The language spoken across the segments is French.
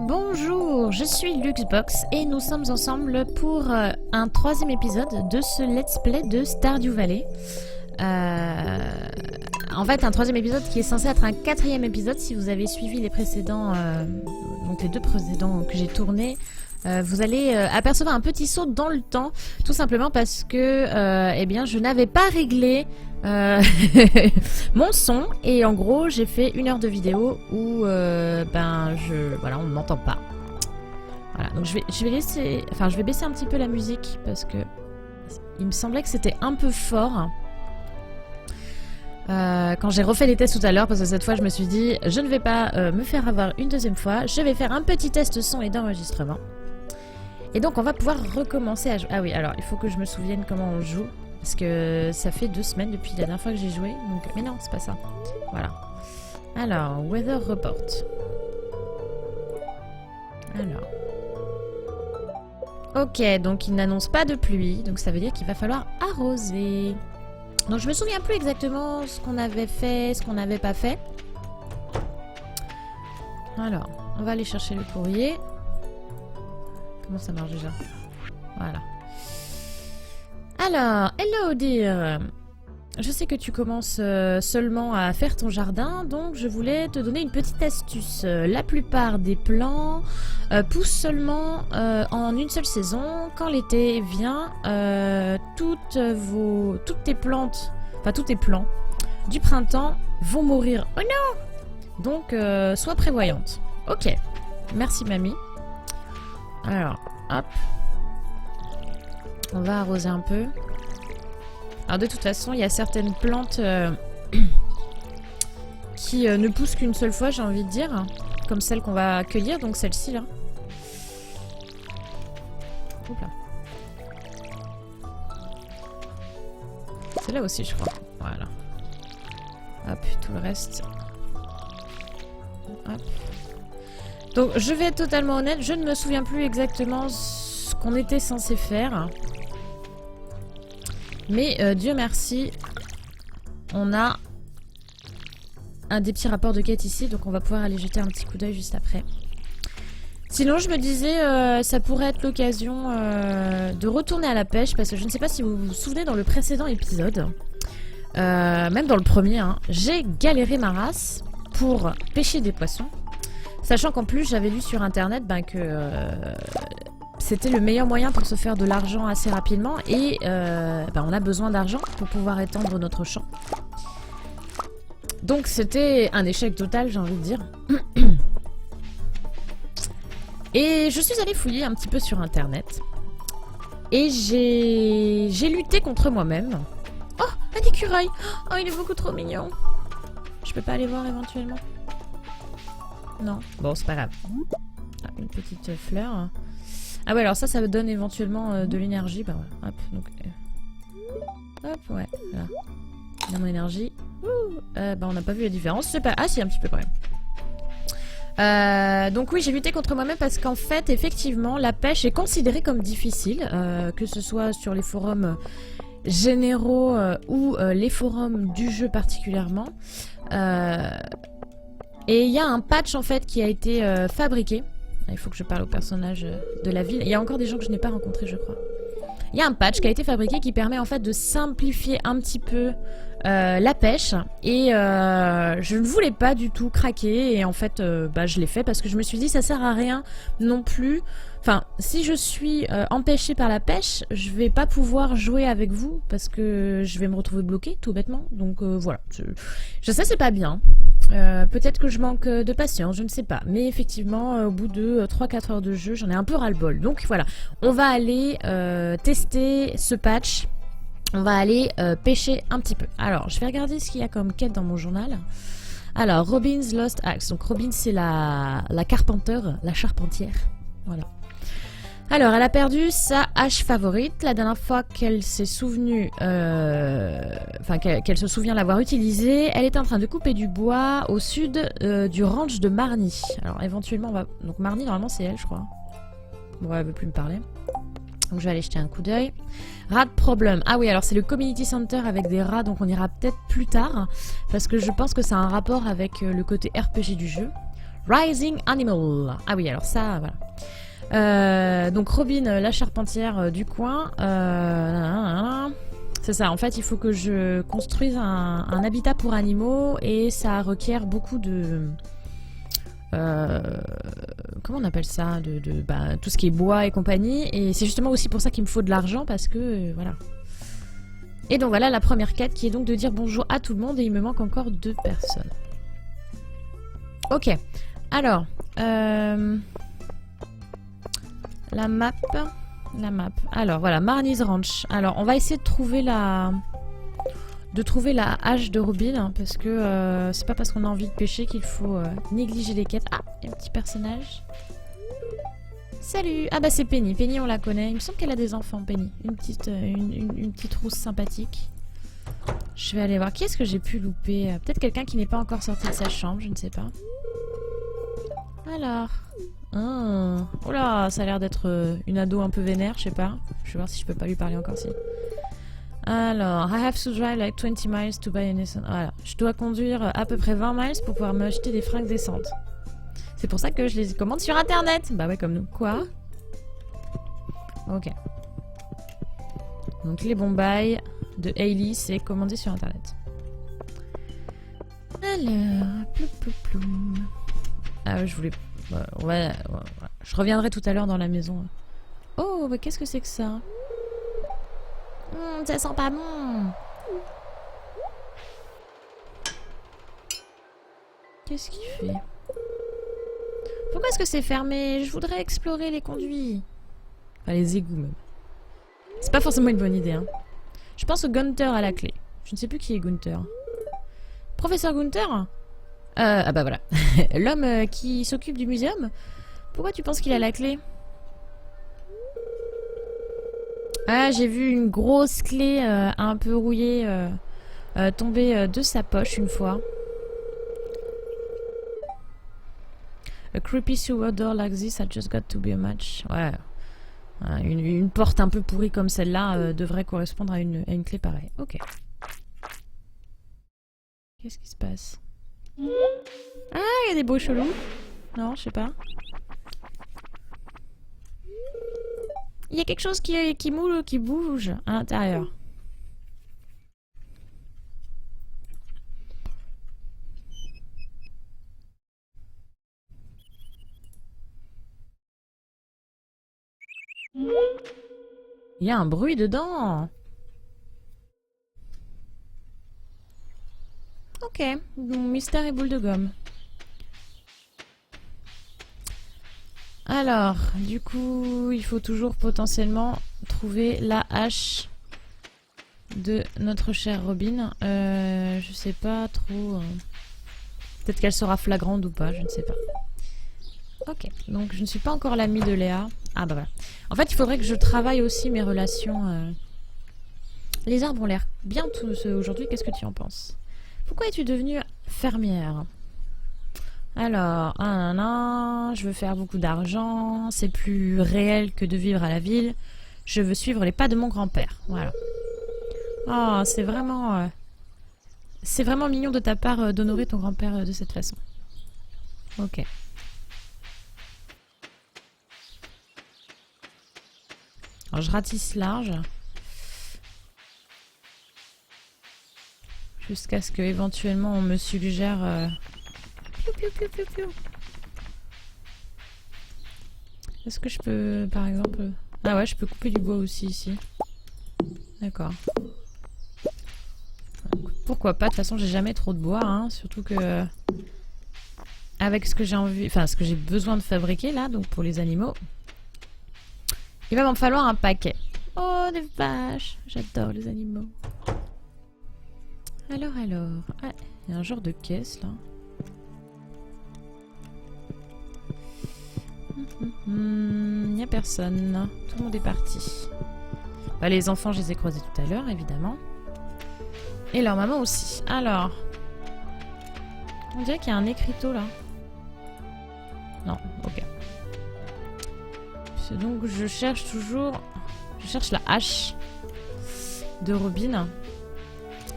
Bonjour, je suis Luxbox et nous sommes ensemble pour un troisième épisode de ce let's play de Stardew Valley. En fait, un troisième épisode qui est censé être un quatrième épisode. Si vous avez suivi les précédents, donc les deux précédents que j'ai tournés, vous allez apercevoir un petit saut dans le temps, tout simplement parce que eh bien, je n'avais pas réglé mon son et en gros j'ai fait 1 heure de vidéo où voilà, on ne m'entend pas. Voilà, donc je vais laisser, enfin je vais baisser un petit peu la musique parce que il me semblait que c'était un peu fort. Quand j'ai refait les tests tout à l'heure, parce que cette fois je me suis dit je ne vais pas me faire avoir une deuxième fois, je vais faire un petit test son et d'enregistrement. Et donc on va pouvoir recommencer à jouer. Ah oui, alors il faut que je me souvienne comment on joue, parce que ça fait 2 semaines depuis la dernière fois que j'ai joué, donc... Mais non, c'est pas ça. Voilà. Alors, Weather Report. Alors... Ok, donc il n'annonce pas de pluie, donc ça veut dire qu'il va falloir arroser. Donc je me souviens plus exactement ce qu'on avait fait, ce qu'on n'avait pas fait. Alors, on va aller chercher le courrier. Comment ça marche déjà? Voilà. Alors, hello dear. Je sais que tu commences seulement à faire ton jardin, donc je voulais te donner une petite astuce. La plupart des plants poussent seulement en une seule saison. Quand l'été vient, toutes tes plantes, enfin tous tes plants du printemps vont mourir. Oh non! Donc, sois prévoyante. Ok. Merci mamie. Alors, hop. On va arroser un peu. Alors de toute façon, il y a certaines plantes qui ne poussent qu'une seule fois, j'ai envie de dire. Comme celle qu'on va cueillir, donc celle-ci là. Oula. C'est là aussi, je crois. Voilà. Hop, tout le reste. Hop. Donc je vais être totalement honnête, je ne me souviens plus exactement ce qu'on était censé faire. Mais Dieu merci, on a un des petits rapports de quête ici, donc on va pouvoir aller jeter un petit coup d'œil juste après. Sinon je me disais, ça pourrait être l'occasion de retourner à la pêche, parce que je ne sais pas si vous vous souvenez dans le précédent épisode, même dans le premier, hein, j'ai galéré ma race pour pêcher des poissons. Sachant qu'en plus j'avais lu sur internet que c'était le meilleur moyen pour se faire de l'argent assez rapidement et on a besoin d'argent pour pouvoir étendre notre champ. Donc c'était un échec total, j'ai envie de dire. Et je suis allée fouiller un petit peu sur internet et j'ai lutté contre moi-même. Oh, un écureuil! Oh, il est beaucoup trop mignon. Je peux pas aller voir éventuellement? Non. Bon, c'est pas grave. Ah, une petite fleur. Ah ouais, alors ça me donne éventuellement de l'énergie. Bah ouais, hop, donc... hop, ouais, là. Dans mon énergie. On n'a pas vu la différence. C'est pas... Ah si, un petit peu quand même. Donc oui, j'ai lutté contre moi-même parce qu'en fait, effectivement, la pêche est considérée comme difficile. Que ce soit sur les forums généraux ou les forums du jeu particulièrement. Et il y a un patch en fait qui a été fabriqué. Il faut que je parle au personnage de la ville. Il y a encore des gens que je n'ai pas rencontrés, je crois. Il y a un patch qui a été fabriqué qui permet en fait de simplifier un petit peu la pêche. Et je ne voulais pas du tout craquer. Et en fait, je l'ai fait parce que je me suis dit ça sert à rien non plus. Enfin, si je suis empêchée par la pêche, je vais pas pouvoir jouer avec vous parce que je vais me retrouver bloquée tout bêtement. Donc voilà. Je sais, c'est pas bien. Peut-être que je manque de patience, je ne sais pas. Mais effectivement, au bout de 3-4 heures de jeu, j'en ai un peu ras-le-bol. Donc voilà, on va aller tester ce patch. On va aller pêcher un petit peu. Alors, je vais regarder ce qu'il y a comme quête dans mon journal. Alors, Robin's Lost Axe. Donc Robin, c'est la carpenteur, la charpentière. Voilà. Alors, elle a perdu sa hache favorite. La dernière fois qu'elle s'est souvenue, qu'elle se souvient l'avoir utilisée, elle est en train de couper du bois au sud du ranch de Marnie. Alors, éventuellement, on va... Donc, Marnie, normalement, c'est elle, je crois. Bon, elle veut plus me parler. Donc, je vais aller jeter un coup d'œil. Rat Problem. Ah oui, alors c'est le Community Center avec des rats, donc on ira peut-être plus tard. Parce que je pense que ça a un rapport avec le côté RPG du jeu. Rising Animal. Ah oui, alors ça, voilà. Donc Robin, la charpentière du coin. C'est ça, en fait, il faut que je construise un habitat pour animaux et ça requiert beaucoup de... comment on appelle ça, bah, tout ce qui est bois et compagnie. Et c'est justement aussi pour ça qu'il me faut de l'argent parce que... voilà. Et donc voilà la première quête qui est donc de dire bonjour à tout le monde et il me manque encore 2 personnes. Ok. Alors... la map. Alors voilà, Marnie's Ranch. Alors on va essayer de trouver la hache de Robin hein, parce que c'est pas parce qu'on a envie de pêcher qu'il faut négliger les quêtes. Ah, il y a un petit personnage. Salut. Ah bah c'est Penny. Penny on la connaît. Il me semble qu'elle a des enfants, Penny. Une petite rousse sympathique. Je vais aller voir. Qui est-ce que j'ai pu louper? Peut-être quelqu'un qui n'est pas encore sorti de sa chambre, je ne sais pas. Alors... Oh là, ça a l'air d'être une ado un peu vénère, je sais pas. Je vais voir si je peux pas lui parler encore si. Alors, I have to drive like 20 miles to buy an essence. Voilà, je dois conduire à peu près 20 miles pour pouvoir me acheter des fringues décentes. C'est pour ça que je les commande sur internet. Bah ouais, comme nous. Quoi? Ok. Donc les bons bails de Hailey, c'est commandé sur internet. Alors, plou plou plou. Ah, je voulais... Ouais. Je reviendrai tout à l'heure dans la maison. Oh, mais qu'est-ce que c'est que ça? Ça sent pas bon. Qu'est-ce qu'il fait? Pourquoi est-ce que c'est fermé? Je voudrais explorer les conduits. Enfin, les égouts même. C'est pas forcément une bonne idée. Hein. Je pense au Gunther à la clé. Je ne sais plus qui est Gunther. Professeur Gunther? Ah bah voilà. L'homme qui s'occupe du muséum. Pourquoi tu penses qu'il a la clé? Ah, j'ai vu une grosse clé un peu rouillée tomber de sa poche une fois. A creepy sewer door like this had just got to be a match. Ouais. Une porte un peu pourrie comme celle-là devrait correspondre à une clé pareille. Ok. Qu'est-ce qui se passe? Ah, il y a des bruits chelous. Non, je sais pas. Il y a quelque chose qui moule, qui bouge à l'intérieur. Il y a un bruit dedans. Ok, mystère et boule de gomme. Alors, du coup, il faut toujours potentiellement trouver la hache de notre chère Robin. Je sais pas trop. Peut-être qu'elle sera flagrante ou pas, je ne sais pas. Ok, donc je ne suis pas encore l'amie de Léa. Ah bah voilà. En fait, il faudrait que je travaille aussi mes relations. Les arbres ont l'air bien tous aujourd'hui. Qu'est-ce que tu en penses? Pourquoi es-tu devenue fermière? Alors, je veux faire beaucoup d'argent. C'est plus réel que de vivre à la ville. Je veux suivre les pas de mon grand-père. Voilà. Oh, c'est vraiment mignon de ta part d'honorer ton grand-père de cette façon. Ok. Alors, je ratisse large. Jusqu'à ce que éventuellement on me suggère... Est-ce que je peux, par exemple... Ah ouais, je peux couper du bois aussi ici. D'accord. Pourquoi pas? De toute façon, j'ai jamais trop de bois, hein. Surtout que... Avec ce que j'ai envie... Enfin, ce que j'ai besoin de fabriquer, là, donc pour les animaux... Il va m'en falloir un paquet. Oh, des vaches! J'adore les animaux. Alors... Ah, il y a un genre de caisse, là. Il n'y a personne. Tout le monde est parti. Bah, les enfants, je les ai croisés tout à l'heure, évidemment. Et leur maman aussi. Alors... On dirait qu'il y a un écriteau, là. Non, ok. Donc, je cherche toujours... Je cherche la hache de Robin,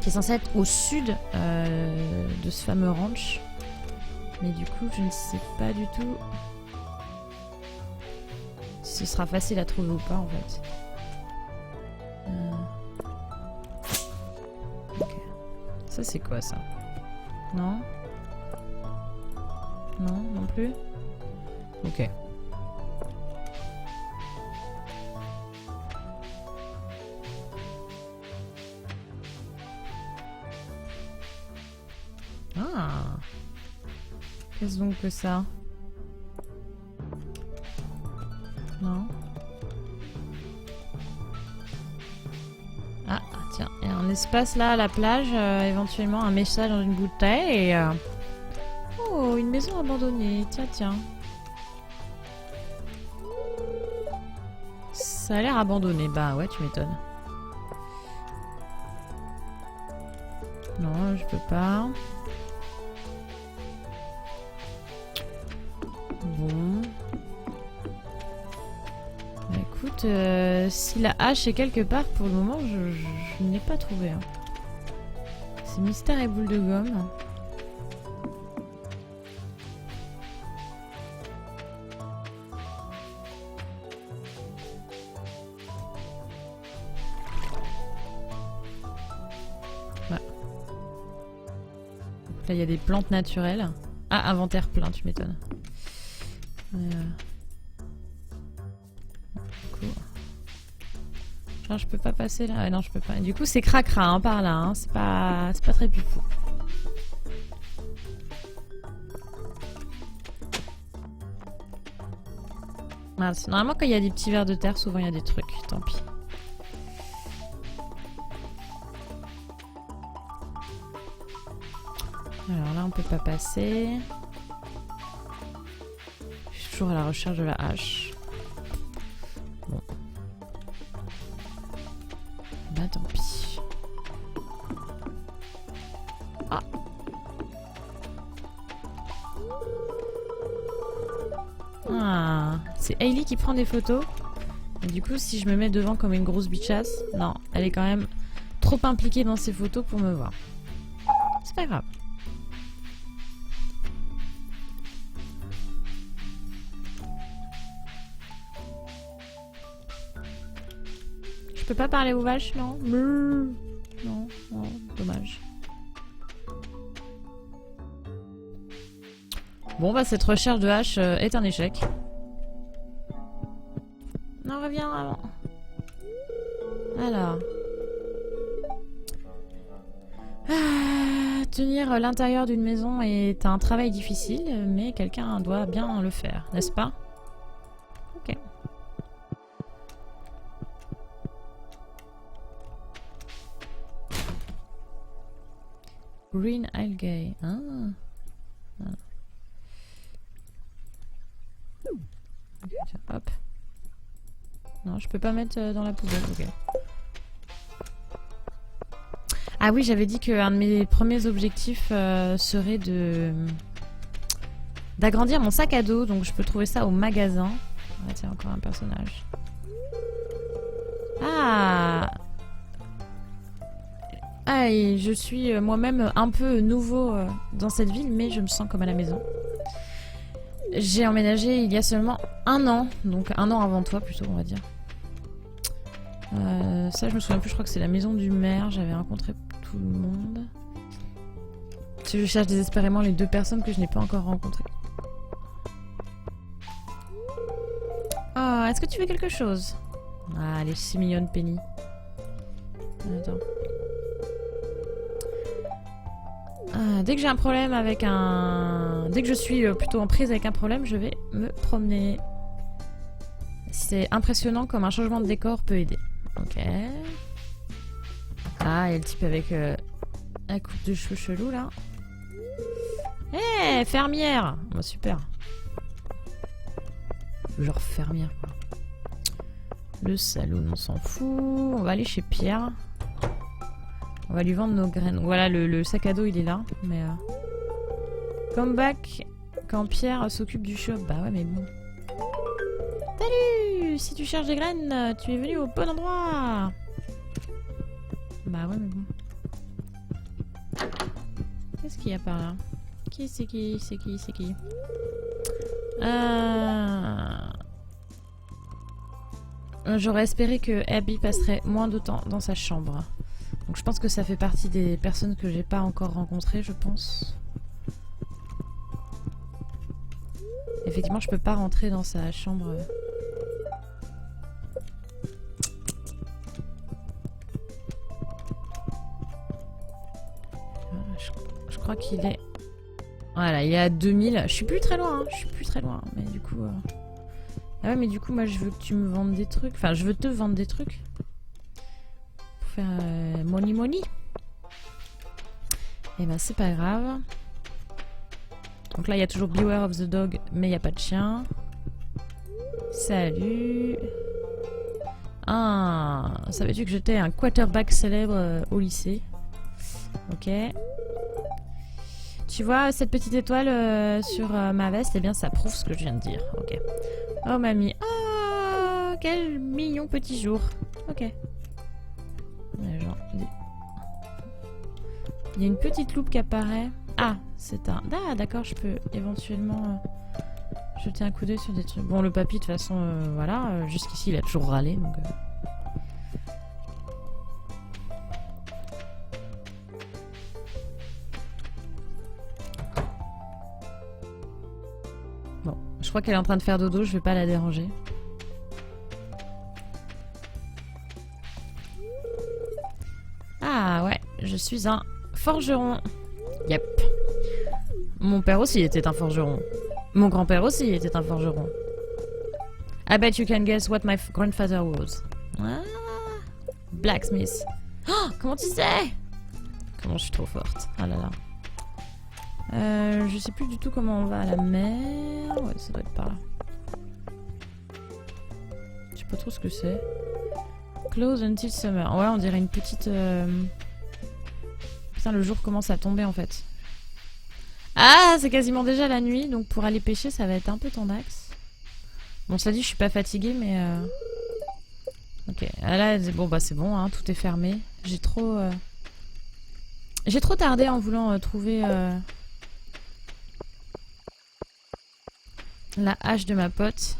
qui est censée être au sud de ce fameux ranch. Mais du coup, je ne sais pas du tout si ce sera facile à trouver ou pas en fait. Ok. Ça c'est quoi ça? Non? Non, non plus? Ok. Ah! Qu'est-ce donc que ça? Non? Ah, tiens, il y a un espace là à la plage, éventuellement un message dans une bouteille et... Oh, une maison abandonnée, tiens, tiens. Ça a l'air abandonné, bah ouais, tu m'étonnes. Non, je peux pas. Bon. Bah, écoute, si la hache est quelque part, pour le moment, je ne l'ai pas trouvé. Hein. C'est mystère et boule de gomme. Voilà. Là, il y a des plantes naturelles. Ah, inventaire plein, tu m'étonnes. Genre, je peux pas passer là. Ah, non, je peux pas. Du coup, c'est cracra hein, par là. Hein. C'est pas très pupou. Mince. Normalement, quand il y a des petits vers de terre, souvent il y a des trucs. Tant pis. Alors là, on peut pas passer. Je suis toujours à la recherche de la hache. Bon. Bah tant pis. Ah. Ah. C'est Hailey qui prend des photos. Et du coup, si je me mets devant comme une grosse bichasse, non, elle est quand même trop impliquée dans ses photos pour me voir. C'est pas grave. Je peux pas parler aux vaches, non? Non, non, dommage. Bon, bah cette recherche de hache est un échec. Non, reviens avant. Alors. Tenir l'intérieur d'une maison est un travail difficile, mais quelqu'un doit bien le faire, n'est-ce pas? Ok. Green algae. Ah. Voilà. Tiens, hop. Non, je peux pas mettre dans la poubelle. Ok. Ah oui, j'avais dit qu'un de mes premiers objectifs serait d'agrandir mon sac à dos, donc je peux trouver ça au magasin. Ah tiens, encore un personnage. Ah. Ah, et je suis moi-même un peu nouveau dans cette ville, mais je me sens comme à la maison. J'ai emménagé il y a seulement 1 an, donc 1 an avant toi plutôt, on va dire. Ça, je me souviens plus, je crois que c'est la maison du maire, j'avais rencontré tout le monde. Si je cherche désespérément les 2 personnes que je n'ai pas encore rencontrées. Oh, est-ce que tu veux quelque chose? Ah, elle est si mignonne, Penny. Attends. Dès que j'ai un problème avec un... Dès que je suis plutôt en prise avec un problème, je vais me promener. C'est impressionnant comme un changement de décor peut aider. Ok. Ah, et le type avec la coupe de cheveux chelou là. Eh, hey, fermière! Bon, super. Genre fermière quoi. Le saloon, on s'en fout. On va aller chez Pierre. On va lui vendre nos graines. Voilà, le sac à dos il est là. Mais come back quand Pierre s'occupe du shop. Bah ouais, mais bon. Salut! Si tu cherches des graines, tu es venu au bon endroit. Bah ouais, mais bon. Qu'est-ce qu'il y a par là? qui J'aurais espéré que Abby passerait moins de temps dans sa chambre. Donc je pense que ça fait partie des personnes que j'ai pas encore rencontrées, je pense. Effectivement, je peux pas rentrer dans sa chambre. Je crois qu'il est... Voilà, il est à 2000. Je suis plus très loin, hein. Je suis plus très loin. Mais du coup... Ah ouais, mais du coup, moi, je veux que tu me vendes des trucs. Enfin, je veux te vendre des trucs. Pour faire money money. Et ben, c'est pas grave. Donc là, il y a toujours Beware of the Dog, mais il n'y a pas de chien. Salut. Ah, savais-tu que j'étais un quarterback célèbre au lycée? Ok. Tu vois cette petite étoile sur ma veste? Eh bien, ça prouve ce que je viens de dire. Ok. Oh, mamie. Oh, quel mignon petit jour. Ok. Genre, il y a une petite loupe qui apparaît. Ah, c'est un... Ah, d'accord, je peux éventuellement jeter un coup d'œil sur des trucs. Bon, le papy, de toute façon, voilà. Jusqu'ici, il a toujours râlé, donc... Bon, je crois qu'elle est en train de faire dodo, je vais pas la déranger. Ah, ouais, je suis un forgeron. Yep. Mon père aussi était un forgeron. Mon grand-père aussi était un forgeron. I bet you can guess what my grandfather was. Ah, blacksmith. Oh, comment tu sais? Comment je suis trop forte. Ah là là. Je sais plus du tout comment on va à la mer. Ouais, ça doit être par là. Je sais pas trop ce que c'est. Close until summer. Ouais, on dirait une petite... Putain, le jour commence à tomber en fait. Ah, c'est quasiment déjà la nuit, donc pour aller pêcher, ça va être un peu tendax. Bon, ça dit, je suis pas fatiguée, mais... Ok, ah, là, bon, bah c'est bon, hein, tout est fermé. J'ai trop... J'ai trop tardé en voulant trouver... la hache de ma pote.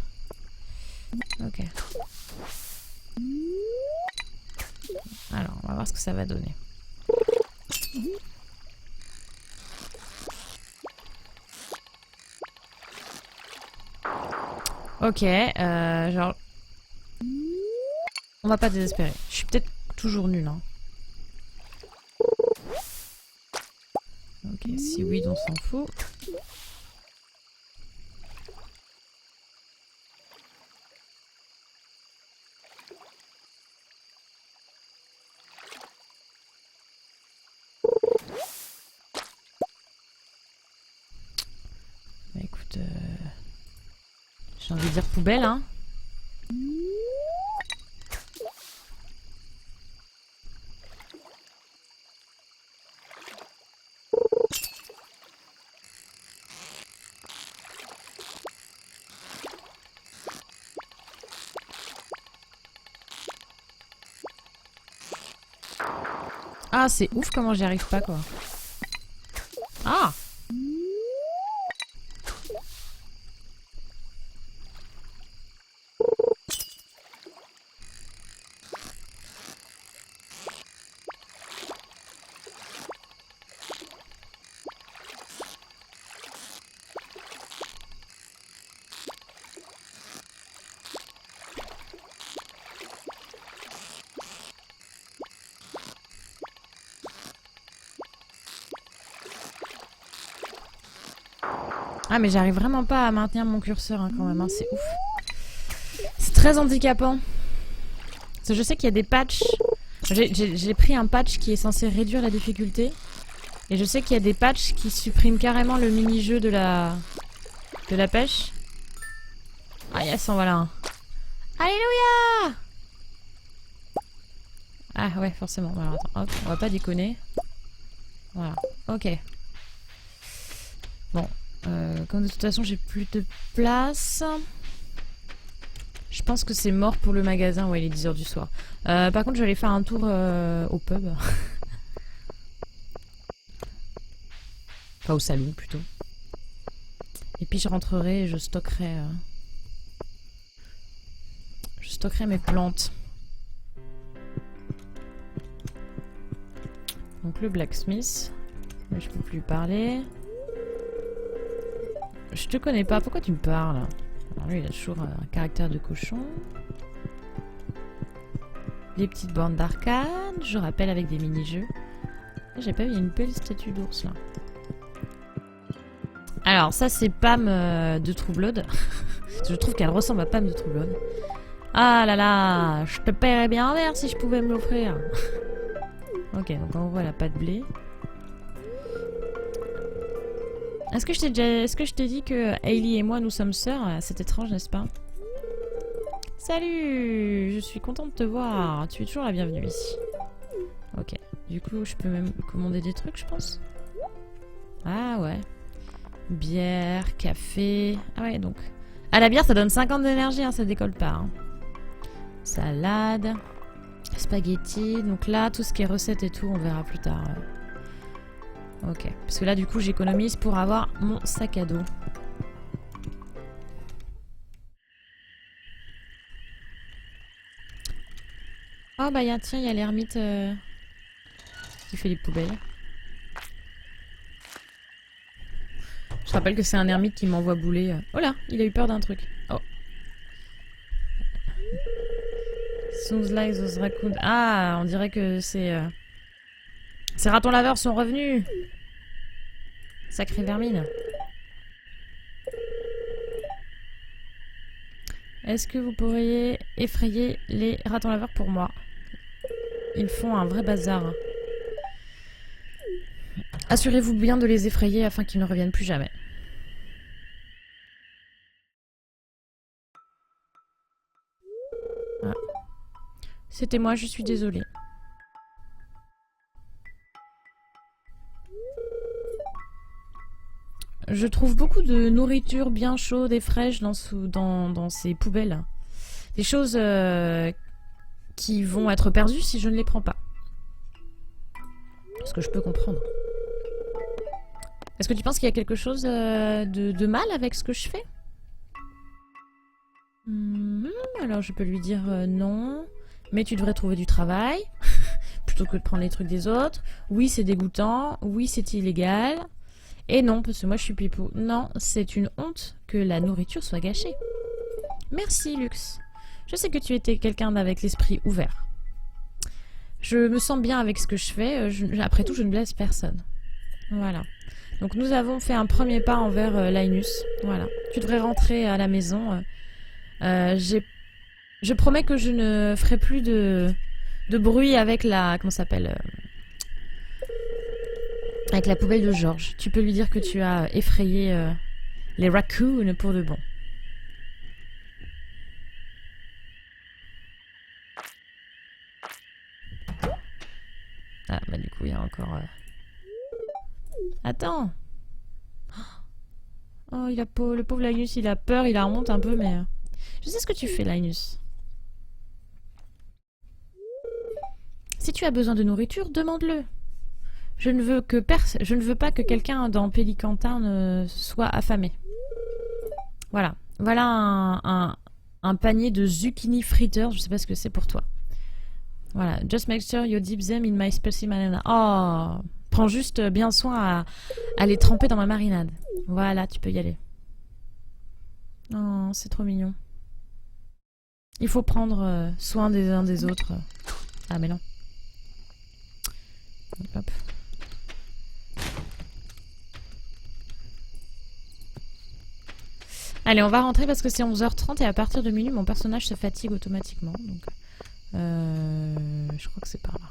Ok. Alors, on va voir ce que ça va donner. Ok, genre... On va pas désespérer. Je suis peut-être toujours nulle, hein. Ok, si oui, on s'en fout. Bah écoute, j'ai envie de dire poubelle, hein. Ah, c'est ouf comment j'y arrive pas, quoi. Ah! Ah mais j'arrive vraiment pas à maintenir mon curseur hein, quand même, hein, c'est ouf. C'est très handicapant. Parce que je sais qu'il y a des patchs. J'ai pris un patch qui est censé réduire la difficulté. Et je sais qu'il y a des patchs qui suppriment carrément le mini-jeu de la pêche. Ah yes, en voilà un. Alléluia! Ah ouais, forcément. Alors attends, hop, on va pas déconner. Voilà, ok. Bon. Comme de toute façon j'ai plus de place, je pense que c'est mort pour le magasin. Ouais, il est 10 h du soir. Par contre je vais aller faire un tour au pub. Enfin, au salon, plutôt. Et puis je rentrerai et je stockerai mes plantes. Donc le blacksmith. Mais je peux plus parler. Je te connais pas, pourquoi tu me parles? Alors lui il a toujours un caractère de cochon. Les petites bornes d'arcade, je rappelle avec des mini-jeux. J'ai pas vu, il y a une belle statue d'ours là. Alors ça c'est Pam de True Blood. Je trouve qu'elle ressemble à Pam de True Blood. Ah là là, je te paierais bien un verre si je pouvais me l'offrir. Ok, donc on voit la pâte blé. Est-ce que je t'ai dit que Hailey et moi nous sommes sœurs? C'est étrange, n'est-ce pas? Salut, je suis contente de te voir. Tu es toujours la bienvenue ici. Ok, du coup je peux même commander des trucs, je pense. Ah ouais. Bière, café. Ah ouais, donc. Ah, la bière ça donne 50 d'énergie, hein, ça décolle pas. Hein. Salade. Spaghetti. Donc là, tout ce qui est recettes et tout, on verra plus tard. Ok. Parce que là, du coup, j'économise pour avoir mon sac à dos. Oh bah tiens, il y a l'ermite qui fait les poubelles. Je rappelle que c'est un ermite qui m'envoie bouler. Oh là, il a eu peur d'un truc. Oh. Sounds like those raccoons. Ah, on dirait que c'est... Ces ratons laveurs sont revenus. Sacrée vermine. Est-ce que vous pourriez effrayer les ratons laveurs pour moi? Ils font un vrai bazar. Assurez-vous bien de les effrayer afin qu'ils ne reviennent plus jamais. Ah. C'était moi, je suis désolée. Je trouve beaucoup de nourriture bien chaude et fraîche dans ces poubelles. Des choses qui vont être perdues si je ne les prends pas. Ce que je peux comprendre. Est-ce que tu penses qu'il y a quelque chose de mal avec ce que je fais? Alors je peux lui dire non, mais tu devrais trouver du travail plutôt que de prendre les trucs des autres. Oui, c'est dégoûtant. Oui, c'est illégal. Et non, parce que moi je suis pipou. Non, c'est une honte que la nourriture soit gâchée. Merci, Lux. Je sais que tu étais quelqu'un avec l'esprit ouvert. Je me sens bien avec ce que je fais. Après tout, je ne blesse personne. Voilà. Donc nous avons fait un premier pas envers Linus. Voilà. Tu devrais rentrer à la maison. Je promets que je ne ferai plus de bruit avec la... Comment ça s'appelle avec la poubelle de Georges. Tu peux lui dire que tu as effrayé les raccoons pour de bon. Ah, bah du coup, il y a encore... Attends. Oh, le pauvre Linus, il a peur, il la remonte un peu, mais... Je sais ce que tu fais, Linus. Si tu as besoin de nourriture, demande-le. Je ne veux pas que quelqu'un dans Pelican Town soit affamé. Voilà. Voilà un panier de zucchini fritters. Je sais pas ce que c'est pour toi. Voilà. Just make sure you dip them in my spicy marinade. Oh, prends juste bien soin à les tremper dans ma marinade. Voilà, tu peux y aller. Oh, c'est trop mignon. Il faut prendre soin des uns des autres. Ah, mais non. Hop. Allez, on va rentrer parce que c'est 11h30 et à partir de minuit, mon personnage se fatigue automatiquement. Donc, je crois que c'est par là.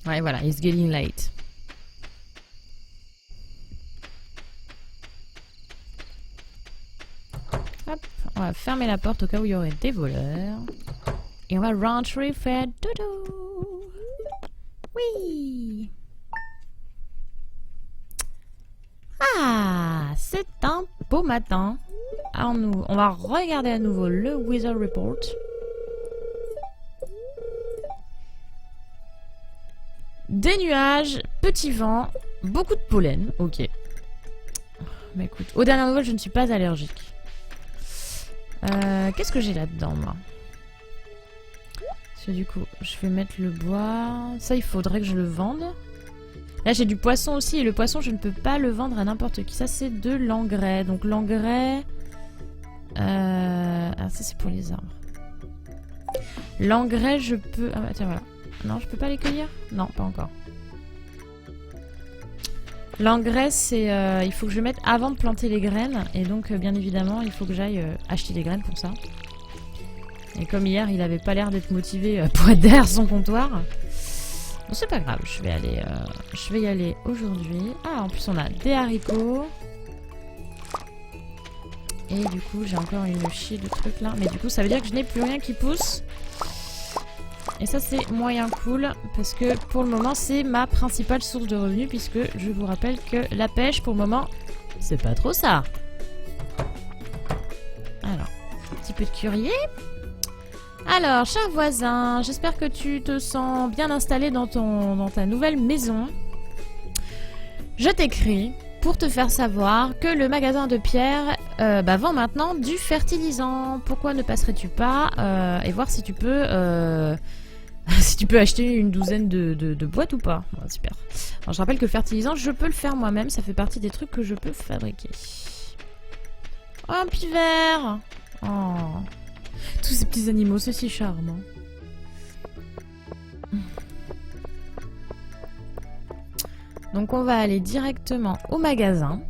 Ouais, voilà, it's getting late. Hop, on va fermer la porte au cas où il y aurait des voleurs. Et on va rentrer faire dodo. Oui. Ah, c'est un beau matin. on va regarder à nouveau le Weather Report. Des nuages, petit vent, beaucoup de pollen. Ok. Mais écoute, aux dernières nouvelles, je ne suis pas allergique. Qu'est-ce que j'ai là-dedans, moi? Parce que du coup, je vais mettre le bois. Ça, il faudrait que je le vende. Là, j'ai du poisson aussi. Et le poisson, je ne peux pas le vendre à n'importe qui. Ça, c'est de l'engrais. Donc, l'engrais... Ah, ça, c'est pour les arbres. L'engrais, je peux... Ah, bah, tiens, voilà. Non, je peux pas les cueillir? Non, pas encore. L'engrais, c'est... il faut que je mette avant de planter les graines. Et donc, bien évidemment, il faut que j'aille acheter des graines pour ça. Et comme hier, il avait pas l'air d'être motivé pour être derrière son comptoir. Bon, c'est pas grave, je vais y aller aujourd'hui. Ah, en plus, on a des haricots. Et du coup, j'ai encore une chier de trucs là. Mais du coup, ça veut dire que je n'ai plus rien qui pousse. Et ça, c'est moyen cool. Parce que pour le moment, c'est ma principale source de revenus. Puisque je vous rappelle que la pêche, pour le moment, c'est pas trop ça. Alors, un petit peu de currier. Alors, cher voisin, j'espère que tu te sens bien installé dans ta nouvelle maison. Je t'écris pour te faire savoir que le magasin de Pierre vend maintenant du fertilisant. Pourquoi ne passerais-tu pas et voir si tu peux si tu peux acheter une douzaine de boîtes ou pas. Bon, super. Alors, je rappelle que le fertilisant, je peux le faire moi-même. Ça fait partie des trucs que je peux fabriquer. Oh, un petit verre. Oh. Tous ces petits animaux, c'est si charmant. Donc on va aller directement au magasin.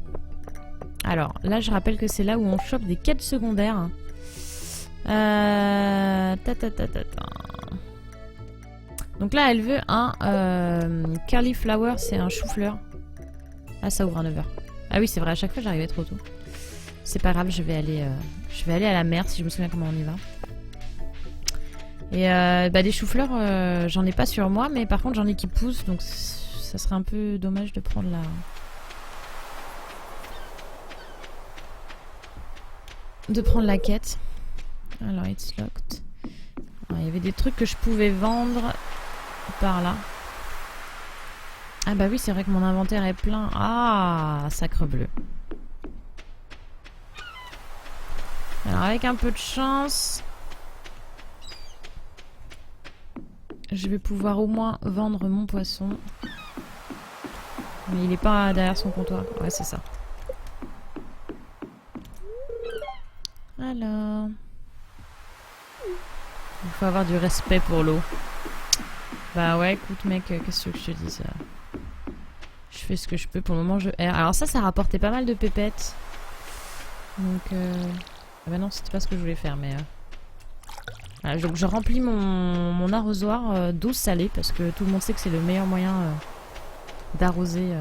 Alors là je rappelle que c'est là où on chope des quêtes secondaires. Donc là elle veut un cauliflower, c'est un chou-fleur. Ah ça ouvre à 9h. Ah oui c'est vrai, à chaque fois j'arrivais trop tôt. C'est pas grave, je vais aller à la mer si je me souviens comment on y va. Et des choux-fleurs, j'en ai pas sur moi, mais par contre j'en ai qui poussent, donc ça serait un peu dommage de prendre la quête. Alors, it's locked. Alors, il y avait des trucs que je pouvais vendre par là. Ah bah oui, c'est vrai que mon inventaire est plein. Ah, sacre bleu. Alors, avec un peu de chance... je vais pouvoir au moins vendre mon poisson. Mais il est pas derrière son comptoir. Ouais, c'est ça. Alors... il faut avoir du respect pour l'eau. Bah ouais, écoute mec, qu'est-ce que je te dis ça? Je fais ce que je peux. Pour le moment, je erre. Alors ça rapportait pas mal de pépettes. Donc... ah bah non, c'était pas ce que je voulais faire, mais... Voilà, donc je remplis mon arrosoir d'eau salée parce que tout le monde sait que c'est le meilleur moyen d'arroser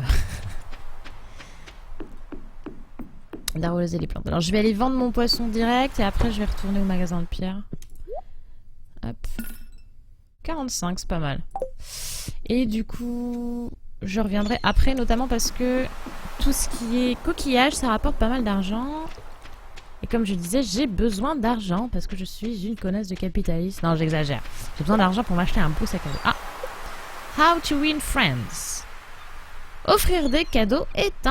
d'arroser les plantes. Alors je vais aller vendre mon poisson direct et après je vais retourner au magasin de Pierre. Hop. 45, c'est pas mal. Et du coup, je reviendrai après notamment parce que tout ce qui est coquillage, ça rapporte pas mal d'argent. Et comme je disais, j'ai besoin d'argent parce que je suis une connasse de capitaliste. Non, j'exagère. J'ai besoin d'argent pour m'acheter un beau sac à dos. Ah! How to win friends. Offrir des cadeaux est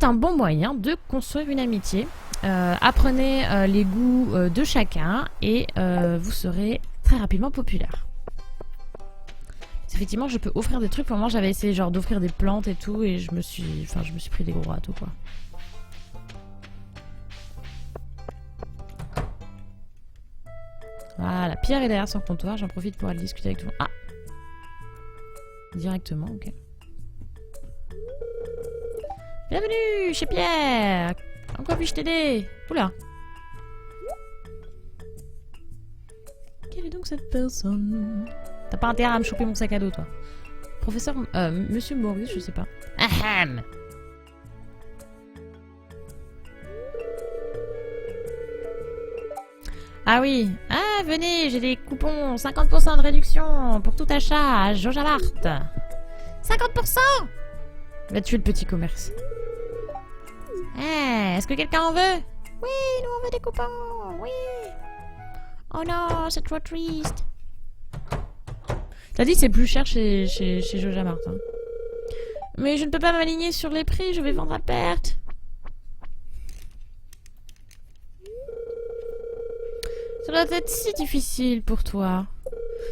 un bon moyen de construire une amitié. Apprenez les goûts de chacun et vous serez très rapidement populaire. Effectivement, je peux offrir des trucs. Pour moi, j'avais essayé genre d'offrir des plantes et tout et je me suis pris des gros râteaux quoi. Voilà, Pierre est derrière son comptoir, j'en profite pour aller discuter avec tout le monde. Ah! Directement, ok. Bienvenue chez Pierre! En quoi puis-je t'aider? Oula! Quelle est donc cette personne? T'as pas intérêt à me choper mon sac à dos, toi. Professeur... Monsieur Maurice, je sais pas. Ahem! Ah oui, ah venez, j'ai des coupons, 50% de réduction pour tout achat à Jojamart. 50%? Va tuer le petit commerce. Est-ce que quelqu'un en veut? Oui, nous on veut des coupons. Oui. Oh non, c'est trop triste. T'as dit c'est plus cher chez Joja Martin. Mais je ne peux pas m'aligner sur les prix, je vais vendre à perte. Ça doit être si difficile pour toi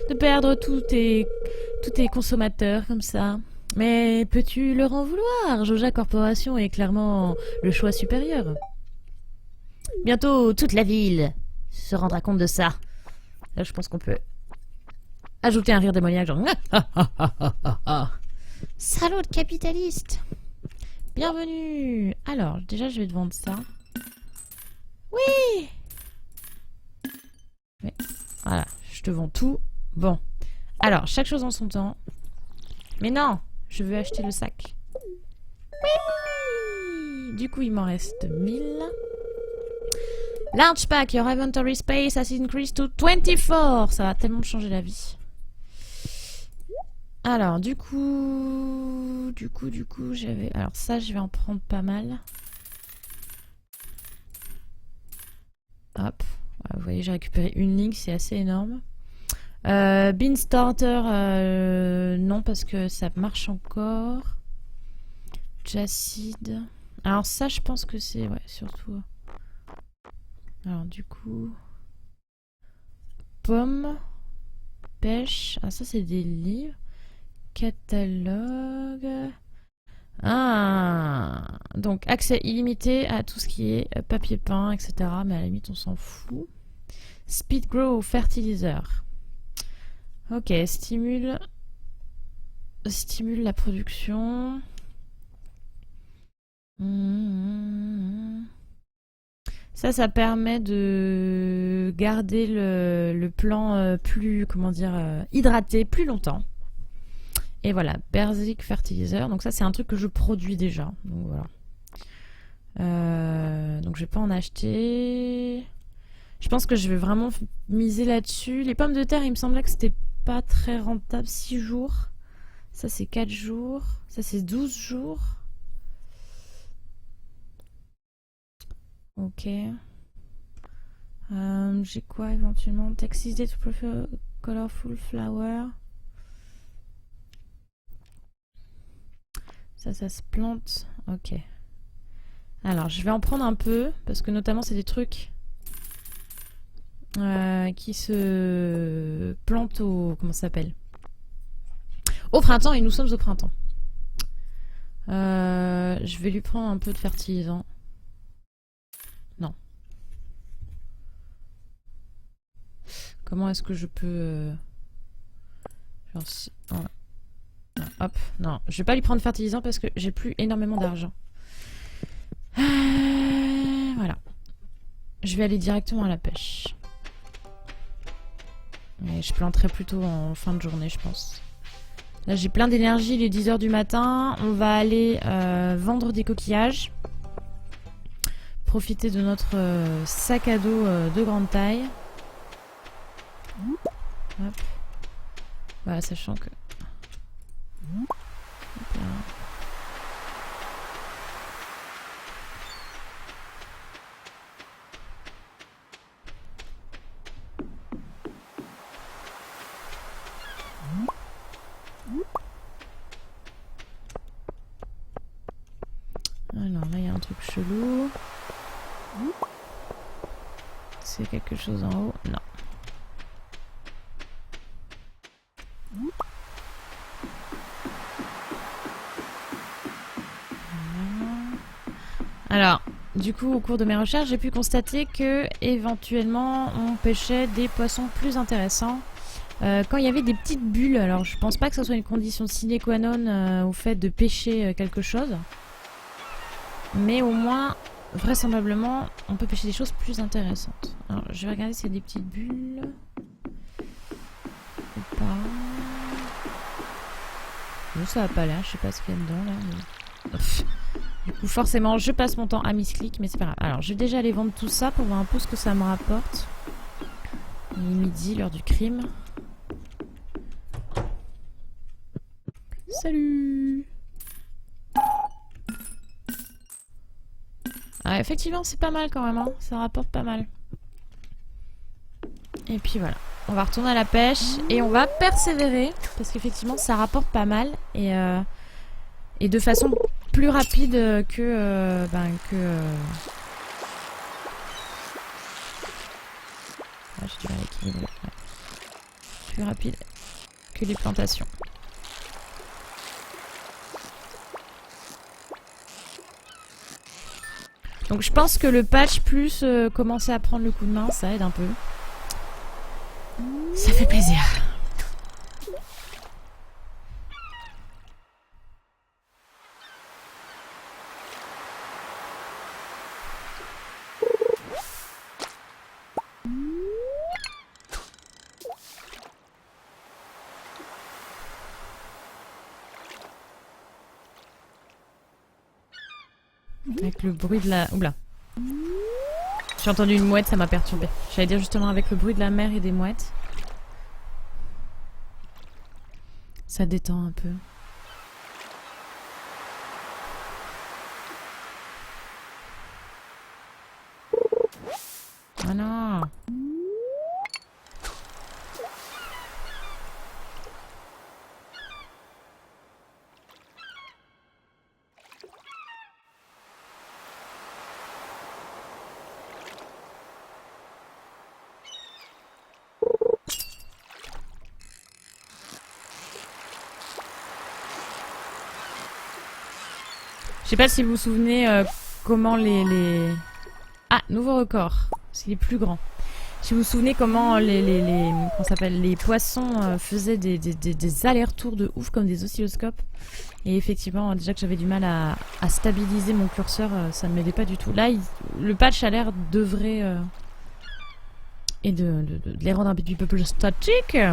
de perdre tous tes consommateurs comme ça. Mais peux-tu leur en vouloir? Joja Corporation est clairement le choix supérieur. Bientôt, toute la ville se rendra compte de ça. Là, je pense qu'on peut ajouter un rire démoniaque, genre... Salaud de capitaliste. Bienvenue. Alors, déjà, je vais te vendre ça. Oui. Mais, voilà, je te vends tout. Bon. Alors, chaque chose en son temps. Mais non, je veux acheter le sac. Oui. Du coup, il m'en reste 1000. Large pack, your inventory space has increased to 24. Ça va tellement me changer la vie. Alors, du coup, j'avais... Alors ça, je vais en prendre pas mal. Hop. Vous voyez, j'ai récupéré une ligne, c'est assez énorme. Bean starter, non, parce que ça marche encore. Jacid. Alors ça, je pense que c'est... Ouais, surtout... Alors, du coup... Pomme. Pêche. Ah, ça, c'est des livres. Catalogue. Ah, donc accès illimité à tout ce qui est papier peint, etc. Mais à la limite, on s'en fout. Speed Grow Fertilizer. Ok, stimule la production. Ça permet de garder le plant plus, comment dire, hydraté plus longtemps. Et voilà, Berzik Fertilizer. Donc ça, c'est un truc que je produis déjà. Donc voilà. Donc je vais pas en acheter. Je pense que je vais vraiment miser là-dessus. Les pommes de terre, il me semblait que c'était pas très rentable. 6 jours. Ça, c'est 4 jours. Ça, c'est 12 jours. Ok. J'ai quoi éventuellement? Texas Day to prefer colorful flower. Ça se plante. Ok. Alors, je vais en prendre un peu, parce que notamment, c'est des trucs qui se plantent au... Comment ça s'appelle? Au printemps, et nous sommes au printemps. Je vais lui prendre un peu de fertilisant. Non. Comment est-ce que je peux... Genre si... Voilà. Hop, non, je vais pas lui prendre fertilisant parce que j'ai plus énormément d'argent. Voilà. Je vais aller directement à la pêche. Mais je planterai plutôt en fin de journée, je pense. Là, j'ai plein d'énergie, il est 10 h du matin. On va aller vendre des coquillages. Profiter de notre sac à dos de grande taille. Hop. Voilà, sachant que... Hop là. Alors là, il y a un truc chelou. C'est quelque chose en haut? Non. Alors, du coup, au cours de mes recherches, j'ai pu constater que éventuellement, on pêchait des poissons plus intéressants quand il y avait des petites bulles. Alors, je pense pas que ce soit une condition sine qua non au fait de pêcher quelque chose, mais au moins, vraisemblablement, on peut pêcher des choses plus intéressantes. Alors, je vais regarder s'il y a des petites bulles ou pas. Non, ça a pas l'air. Je sais pas ce qu'il y a dedans là. Mais... Du coup, forcément, je passe mon temps à misclick, mais c'est pas grave. Alors, je vais déjà aller vendre tout ça pour voir un peu ce que ça me rapporte. Il est midi, l'heure du crime. Salut! Ouais, effectivement, c'est pas mal quand même, hein. Ça rapporte pas mal. Et puis voilà. On va retourner à la pêche et on va persévérer parce qu'effectivement, ça rapporte pas mal et de façon plus rapide que... Ah, j'ai du mal à équilibrer. Ouais. Plus rapide que les plantations. Donc je pense que le patch plus commencer à prendre le coup de main, ça aide un peu. Ça fait plaisir. Avec le bruit de la... Oula. J'ai entendu une mouette, ça m'a perturbée. J'allais dire justement avec le bruit de la mer et des mouettes. Ça détend un peu. Oh non! Je sais pas si vous vous souvenez comment les... Ah, nouveau record. C'est les plus grands. Si vous vous souvenez comment comment s'appelle, les poissons faisaient des allers-retours de ouf comme des oscilloscopes. Et effectivement, déjà que j'avais du mal à stabiliser mon curseur, ça ne m'aidait pas du tout. Là, le patch a l'air d'œuvrer et de les rendre un petit peu plus statiques. Ouais,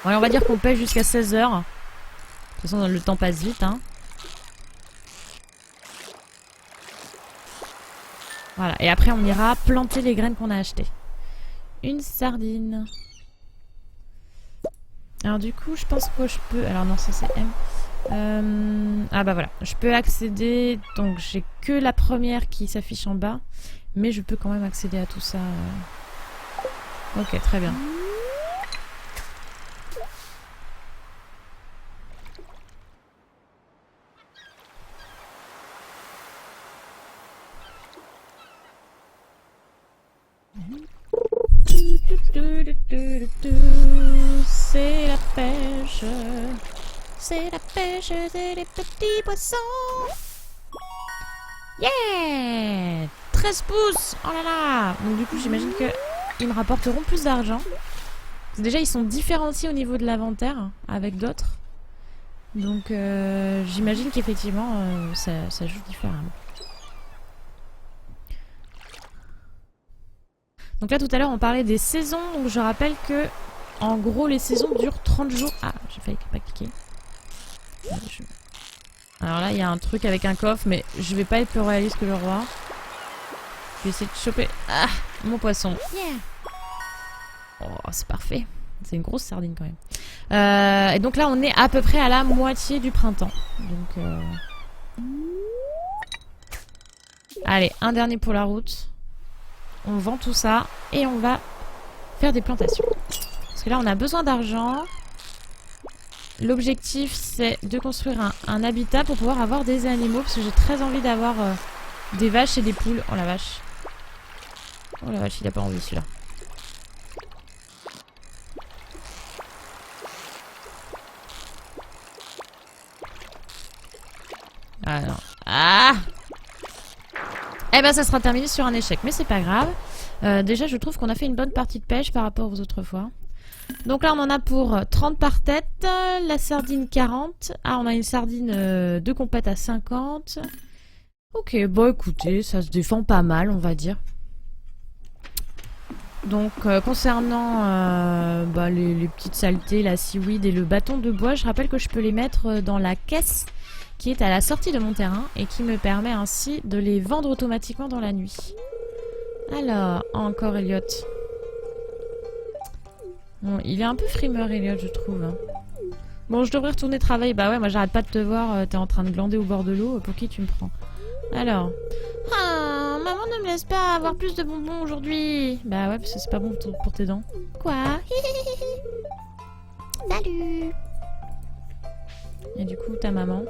on va dire qu'on pêche jusqu'à 16 h. De toute façon, le temps passe vite, hein. Voilà, et après on ira planter les graines qu'on a achetées. Une sardine. Alors du coup, je pense que je peux... Alors non, ça c'est M. Ah bah voilà, je peux accéder... Donc j'ai que la première qui s'affiche en bas. Mais je peux quand même accéder à tout ça. Ok, très bien. C'est la pêche. C'est la pêche, c'est les petits poissons. Yeah! 13 pouces! Oh là là! Donc du coup, j'imagine qu'ils me rapporteront plus d'argent. Déjà, ils sont différenciés au niveau de l'inventaire avec d'autres. Donc j'imagine qu'effectivement, ça joue différemment. Donc là, tout à l'heure, on parlait des saisons. Donc je rappelle que, en gros, les saisons durent 30 jours. Ah, j'ai failli pas cliquer. Alors là, il y a un truc avec un coffre, mais je vais pas être plus réaliste que le roi. Je vais essayer de choper... Ah, mon poisson. Yeah. Oh, c'est parfait. C'est une grosse sardine quand même. Et donc là, on est à peu près à la moitié du printemps. Donc... Allez, un dernier pour la route. On vend tout ça et on va faire des plantations. Parce que là, on a besoin d'argent. L'objectif, c'est de construire un habitat pour pouvoir avoir des animaux. Parce que j'ai très envie d'avoir des vaches et des poules. Oh la vache. Oh la vache, il a pas envie celui-là. Ah non. Ah! Eh ben ça sera terminé sur un échec, mais c'est pas grave. Déjà je trouve qu'on a fait une bonne partie de pêche par rapport aux autres fois. Donc là on en a pour 30 par tête, la sardine 40. Ah on a une sardine de compète à 50. Ok, bon écoutez, ça se défend pas mal on va dire. Donc concernant les petites saletés, la seaweed et le bâton de bois, je rappelle que je peux les mettre dans la caisse qui est à la sortie de mon terrain et qui me permet ainsi de les vendre automatiquement dans la nuit. Alors, encore Elliot. Bon, il est un peu frimeur Elliot je trouve. Bon, je devrais retourner travailler. Bah ouais, moi j'arrête pas de te voir. T'es en train de glander au bord de l'eau. Pour qui tu me prends? Alors. Ah, maman ne me laisse pas avoir plus de bonbons aujourd'hui. Bah ouais, parce que c'est pas bon pour tes dents. Quoi? Salut. Et du coup, ta maman.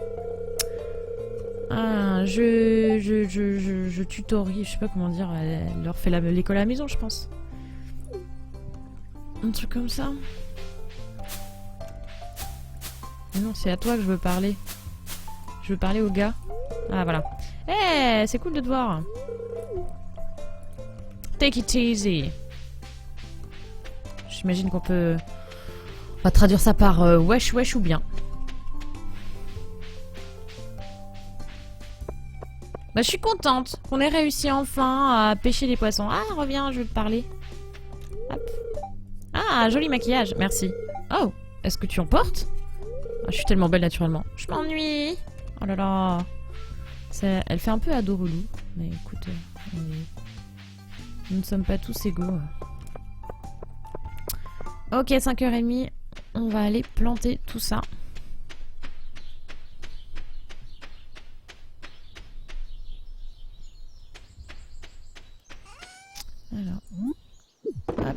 Ah, je tutorie, je sais pas comment dire. Elle leur fait l'école à la maison, je pense. Un truc comme ça. Mais non, c'est à toi que je veux parler. Je veux parler au gars. Ah, voilà. Eh, hey, c'est cool de te voir. Take it easy. J'imagine qu'on peut... On va traduire ça par wesh wesh ou bien. Bah, je suis contente qu'on ait réussi enfin à pêcher les poissons. Ah, reviens, je veux te parler. Hop. Ah, joli maquillage, merci. Oh, est-ce que tu en portes? Ah, je suis tellement belle naturellement. Je m'ennuie. Oh là là. Elle fait un peu ado relou. Mais écoute, nous ne sommes pas tous égaux. Ok, 5h30. On va aller planter tout ça. Alors. Hop.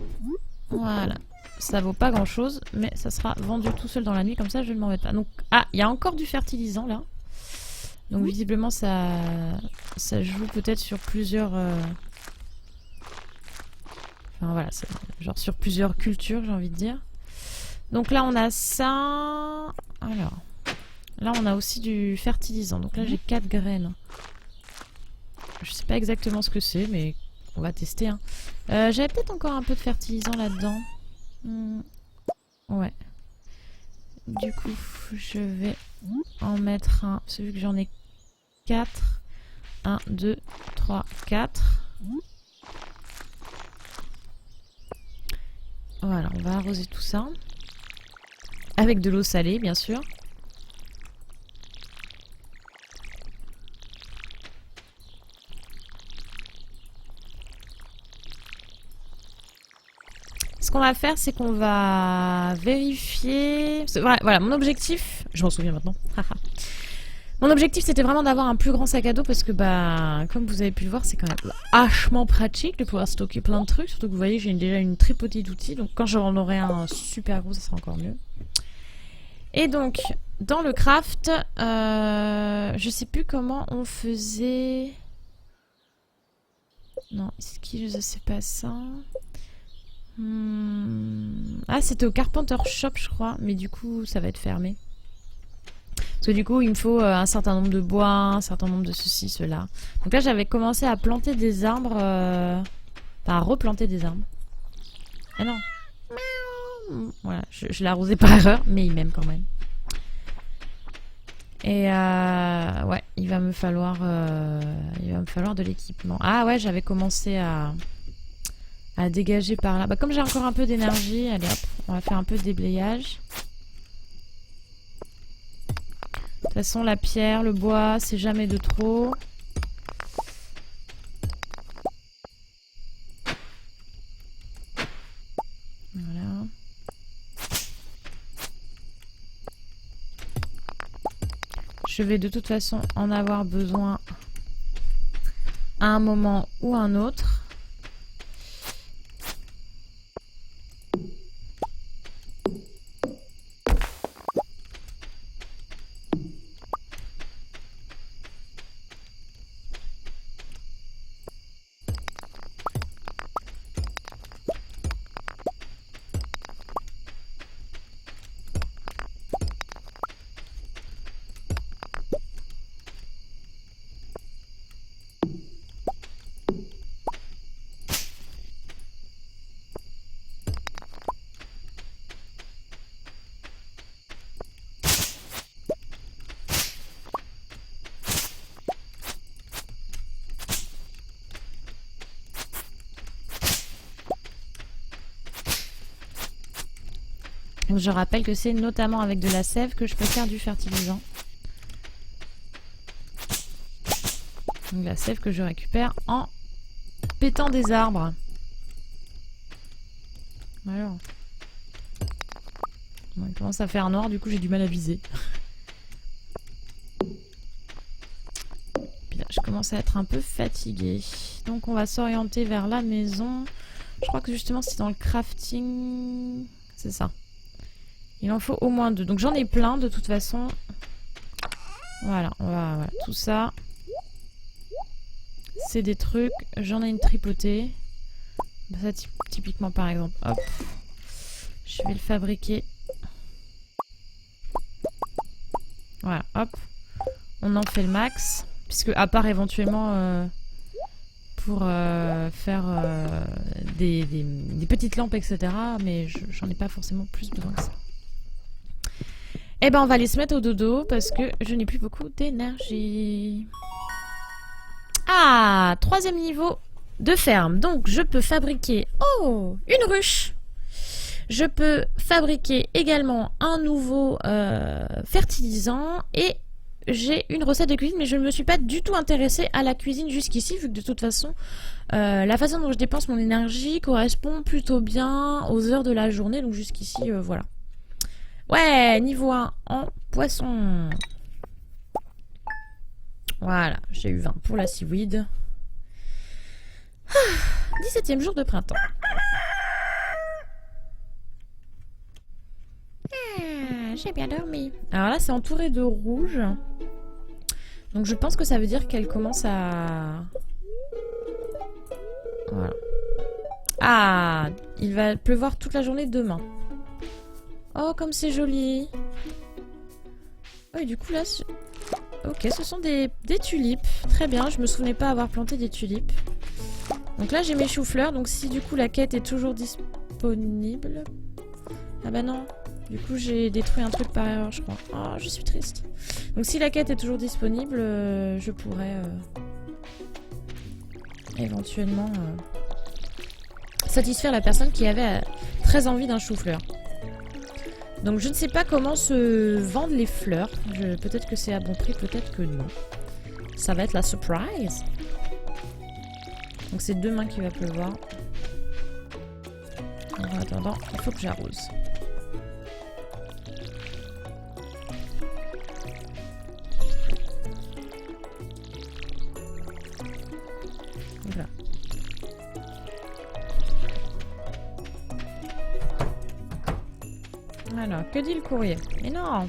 Voilà. Ça vaut pas grand chose, mais ça sera vendu tout seul dans la nuit, comme ça je ne m'embête pas. Donc, ah, il y a encore du fertilisant là. Donc visiblement ça joue peut-être sur plusieurs... Enfin voilà, genre sur plusieurs cultures, j'ai envie de dire. Donc là on a ça... Alors, là on a aussi du fertilisant. Donc là j'ai 4 graines. Je sais pas exactement ce que c'est, mais on va tester. Hein. J'avais peut-être encore un peu de fertilisant là-dedans. Ouais. Du coup, je vais en mettre un. C'est vu que j'en ai 4. 1, 2, 3, 4. Voilà, on va arroser tout ça. Avec de l'eau salée, bien sûr. Ce qu'on va faire, c'est qu'on va vérifier... Voilà, mon objectif... Je m'en souviens maintenant. Mon objectif, c'était vraiment d'avoir un plus grand sac à dos parce que, bah, comme vous avez pu le voir, c'est quand même vachement pratique de pouvoir stocker plein de trucs. Surtout que vous voyez, j'ai déjà une tripotée d'outils. Donc quand j'en aurai un super gros, ça sera encore mieux. Et donc, dans le craft, je sais plus comment on faisait... Non, c'est pas ça... Ah, c'était au Carpenter Shop, je crois. Mais du coup, ça va être fermé. Parce que du coup, il me faut un certain nombre de bois, un certain nombre de ceci, cela. Donc là, j'avais commencé à planter des arbres. Enfin, à replanter des arbres. Ah non. Voilà, je l'ai arrosé par erreur, mais il m'aime quand même. Et ouais, il va me falloir de l'équipement. Ah ouais, j'avais commencé à dégager par là. Bah, comme j'ai encore un peu d'énergie, allez hop, on va faire un peu de déblayage. De toute façon, la pierre, le bois, c'est jamais de trop. Voilà. Je vais de toute façon en avoir besoin à un moment ou un autre. Donc je rappelle que c'est notamment avec de la sève que je peux faire du fertilisant. Donc la sève que je récupère en pétant des arbres. Alors. Bon, il commence à faire noir, du coup j'ai du mal à viser. Puis là, je commence à être un peu fatiguée. Donc on va s'orienter vers la maison. Je crois que justement c'est dans le crafting. C'est ça. Il en faut au moins 2. Donc j'en ai plein de toute façon. Voilà, voilà, tout ça. C'est des trucs. J'en ai une tripotée. Ça typiquement par exemple. Hop. Je vais le fabriquer. Voilà, hop. On en fait le max. Puisque à part éventuellement pour faire des petites lampes, etc. Mais j'en ai pas forcément plus besoin que ça. Eh ben on va aller se mettre au dodo parce que je n'ai plus beaucoup d'énergie. Ah, 3e niveau de ferme. Donc je peux fabriquer... Oh, une ruche. Je peux fabriquer également un nouveau fertilisant. Et j'ai une recette de cuisine. Mais je ne me suis pas du tout intéressée à la cuisine jusqu'ici. Vu que de toute façon, la façon dont je dépense mon énergie correspond plutôt bien aux heures de la journée. Donc jusqu'ici, voilà. Ouais, niveau 1 en poisson. Voilà, j'ai eu 20 pour la seaweed. 17e jour de printemps. Ah, j'ai bien dormi. Alors là, c'est entouré de rouge. Donc je pense que ça veut dire qu'elle commence à... Voilà. Ah, il va pleuvoir toute la journée demain. Oh, comme c'est joli. Oh, et du coup là... Ok, ce sont des tulipes. Très bien, je me souvenais pas avoir planté des tulipes. Donc là, j'ai mes choux-fleurs. Donc si du coup la quête est toujours disponible... Ah bah non. Du coup, j'ai détruit un truc par erreur, je crois. Oh, je suis triste. Donc si la quête est toujours disponible, je pourrais... éventuellement... satisfaire la personne qui avait très envie d'un chou-fleur. Donc je ne sais pas comment se vendent les fleurs. Peut-être que c'est à bon prix, peut-être que non. Ça va être la surprise. Donc c'est demain qu'il va pleuvoir. En attendant, il faut que j'arrose. Voilà. Alors, que dit le courrier? Mais non!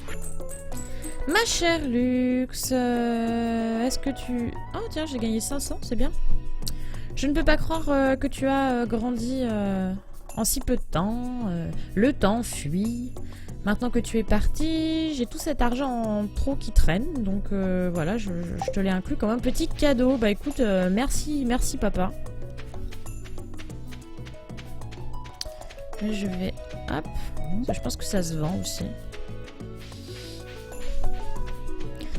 Ma chère Lux, est-ce que tu... Oh tiens, j'ai gagné 500, c'est bien. Je ne peux pas croire que tu as grandi en si peu de temps. Le temps fuit. Maintenant que tu es parti, j'ai tout cet argent en trop qui traîne. Donc voilà, je te l'ai inclus comme un petit cadeau. Bah écoute, merci papa. Et je vais... Hop. Je pense que ça se vend aussi.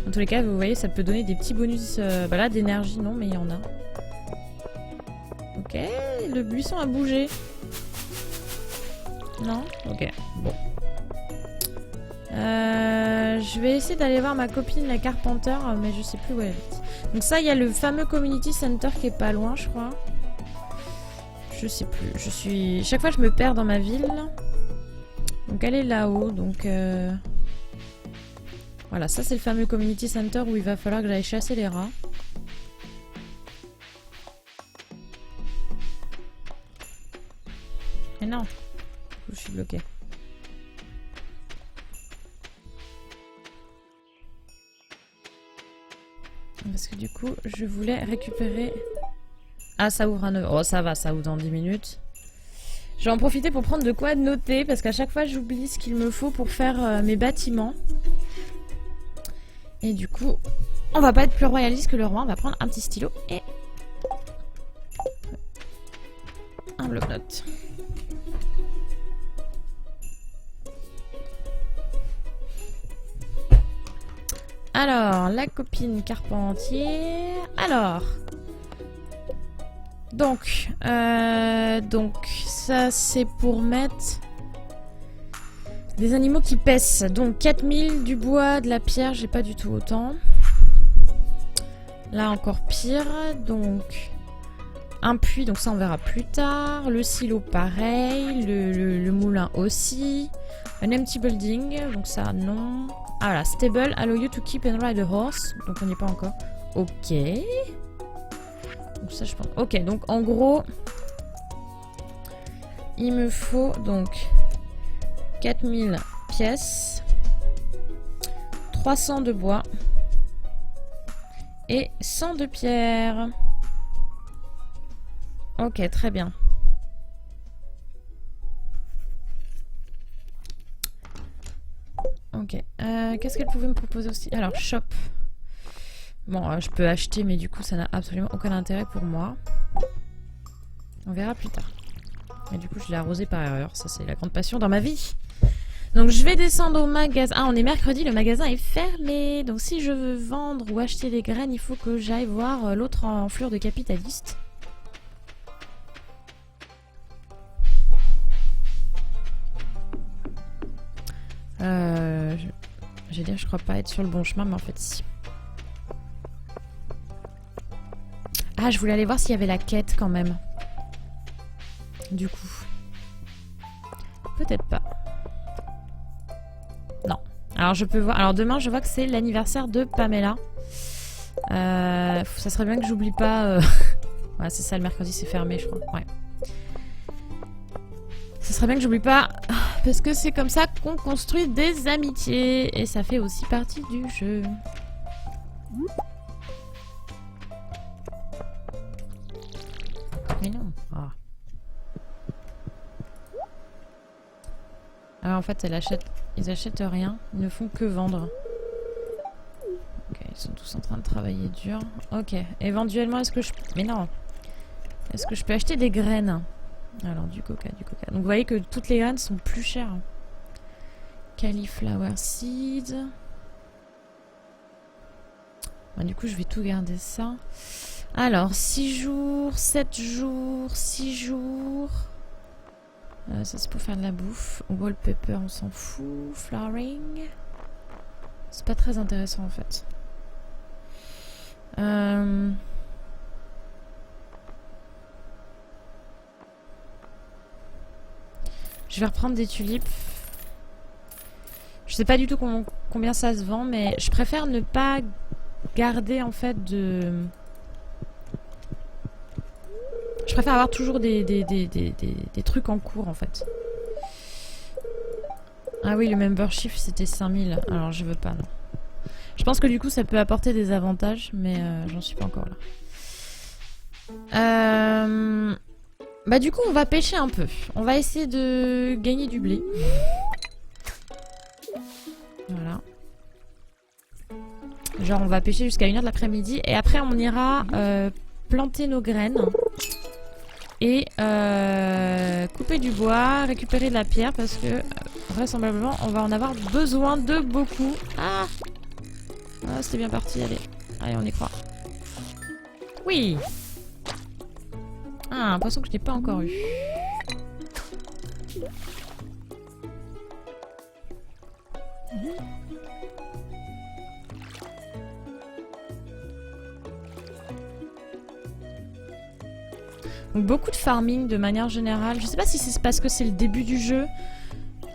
Dans tous les cas, vous voyez, ça peut donner des petits bonus bah là, d'énergie, non, mais il y en a. Ok, le buisson a bougé. Non? Ok, bon. Je vais essayer d'aller voir ma copine la Carpenter, mais je sais plus où elle est. Donc ça, il y a le fameux Community Center qui est pas loin, je crois. Je sais plus. Chaque fois, je me perds dans ma ville. Donc elle est là-haut, donc... Voilà, ça c'est le fameux Community Center où il va falloir que j'aille chasser les rats. Mais non, je suis bloquée. Parce que du coup, je voulais récupérer... Ah, ça ouvre à 9. Oh, ça va, ça ouvre dans 10 minutes. Je vais en profiter pour prendre de quoi noter, parce qu'à chaque fois, j'oublie ce qu'il me faut pour faire mes bâtiments. Et du coup, on va pas être plus royaliste que le roi. On va prendre un petit stylo et un bloc-notes. Alors, la copine Carpentier. Alors... Donc, ça c'est pour mettre des animaux qui pèsent. Donc 4000, du bois, de la pierre, j'ai pas du tout autant. Là encore pire, donc un puits, donc ça on verra plus tard. Le silo pareil, le moulin aussi. Un empty building, donc ça non. Ah voilà, stable, allow you to keep and ride a horse. Donc on n'y est pas encore. Ok. Donc ça je pense. Ok, donc en gros, il me faut donc 4000 pièces, 300 de bois et 100 de pierre. Ok, très bien. Ok. Qu'est-ce qu'elle pouvait me proposer aussi? Alors, shop. Bon, je peux acheter, mais du coup, ça n'a absolument aucun intérêt pour moi. On verra plus tard. Et du coup, je l'ai arrosé par erreur. Ça, c'est la grande passion dans ma vie. Donc, je vais descendre au magasin. Ah, on est mercredi, le magasin est fermé. Donc, si je veux vendre ou acheter des graines, il faut que j'aille voir l'autre enflure de capitaliste. J'ai dit, je crois pas être sur le bon chemin, mais en fait, si. Ah, je voulais aller voir s'il y avait la quête quand même. Du coup. Peut-être pas. Non. Alors, je peux voir. Alors, demain, je vois que c'est l'anniversaire de Pamela. Ça serait bien que j'oublie pas. Ouais, c'est ça, le mercredi, c'est fermé, je crois. Ouais. Ça serait bien que j'oublie pas. Parce que c'est comme ça qu'on construit des amitiés. Et ça fait aussi partie du jeu. Mais non. Ah. Alors en fait, ils achètent rien. Ils ne font que vendre. Ok, ils sont tous en train de travailler dur. Ok, éventuellement, est-ce que je... Mais non. Est-ce que je peux acheter des graines? Alors, du coca, du coca. Donc vous voyez que toutes les graines sont plus chères. Cauliflower seeds. Bon, du coup, je vais tout garder ça. Alors, 6 jours, 7 jours, 6 jours. Ça, c'est pour faire de la bouffe. Wallpaper, on s'en fout. Flowering. C'est pas très intéressant, en fait. Je vais reprendre des tulipes. Je sais pas du tout combien ça se vend, mais je préfère ne pas garder en fait de... Je préfère avoir toujours des trucs en cours en fait. Ah oui, le membership c'était 5000. Alors je veux pas, non. Je pense que du coup ça peut apporter des avantages, mais j'en suis pas encore là. Bah du coup on va pêcher un peu. On va essayer de gagner du blé. Voilà. Genre on va pêcher jusqu'à 1h de l'après-midi. Et après on ira planter nos graines. Et couper du bois, récupérer de la pierre. Parce que vraisemblablement on va en avoir besoin de beaucoup. Ah, c'était bien parti, allez. Allez, on y croit. Oui. Ah, un poisson que je n'ai pas encore eu. Donc beaucoup de farming de manière générale. Je sais pas si c'est parce que c'est le début du jeu,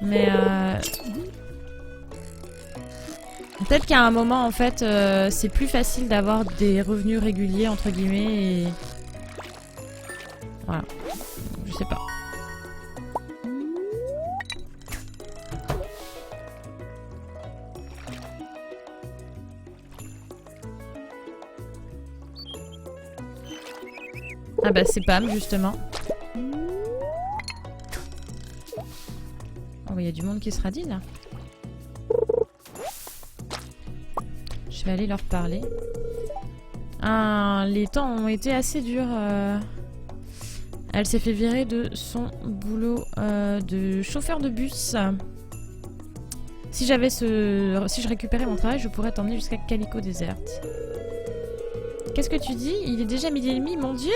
mais peut-être qu'à un moment en fait c'est plus facile d'avoir des revenus réguliers entre guillemets et voilà. Je sais pas. Ah bah c'est Pam justement. Oh il y a du monde qui se radine là. Je vais aller leur parler. Ah, les temps ont été assez durs. Elle s'est fait virer de son boulot de chauffeur de bus. Si je récupérais mon travail, je pourrais t'emmener jusqu'à Calico Desert. Qu'est-ce que tu dis? Il est déjà 12h30, mon Dieu!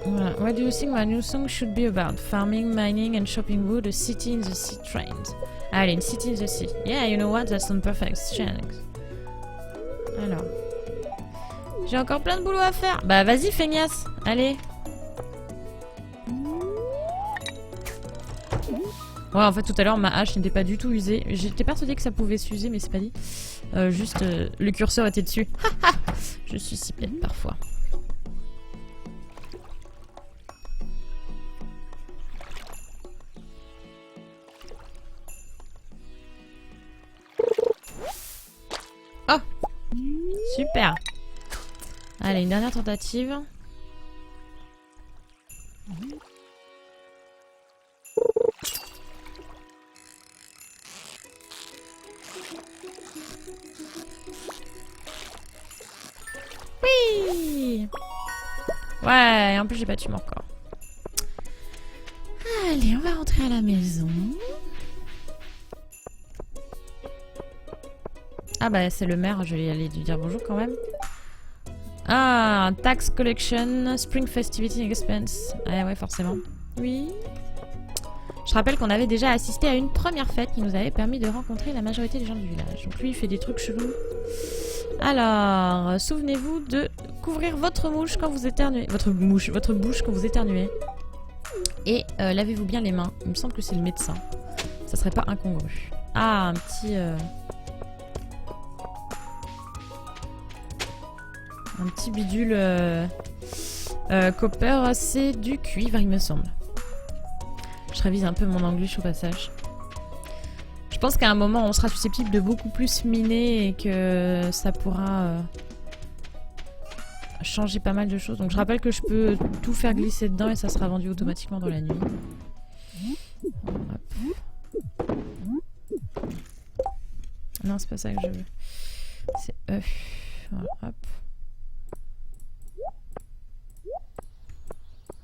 Voilà. What do you think my new song should be about? Farming, mining and shopping wood, a city in the sea trains. Allez, une city in the sea. Yeah, you know what? That's some perfect chance. Alors. J'ai encore plein de boulot à faire. Bah vas-y feignasse. Allez. Ouais, en fait, tout à l'heure, ma hache n'était pas du tout usée. J'étais persuadée que ça pouvait s'user, mais c'est pas dit. Juste, le curseur était dessus. Je suis si bête parfois. Oh! Super! Allez, une dernière tentative. Oui! Ouais, et en plus j'ai battu mon corps. Allez, on va rentrer à la maison. Ah bah c'est le maire, je vais aller lui dire bonjour quand même. Ah, tax collection, spring festivity expense. Ah ouais, forcément. Oui. Je rappelle qu'on avait déjà assisté à une première fête qui nous avait permis de rencontrer la majorité des gens du village. Donc lui, il fait des trucs chelous. Alors, souvenez-vous de couvrir votre mouche quand vous éternuez. Votre bouche quand vous éternuez. Et lavez-vous bien les mains. Il me semble que c'est le médecin. Ça serait pas incongru. Ah, un petit... Un petit bidule copper, c'est du cuivre, il me semble. Je révise un peu mon anglish au passage. Je pense qu'à un moment, on sera susceptible de beaucoup plus miner et que ça pourra changer pas mal de choses. Donc je rappelle que je peux tout faire glisser dedans et ça sera vendu automatiquement dans la nuit. Hop. Non, c'est pas ça que je veux. C'est œuf. Voilà, hop.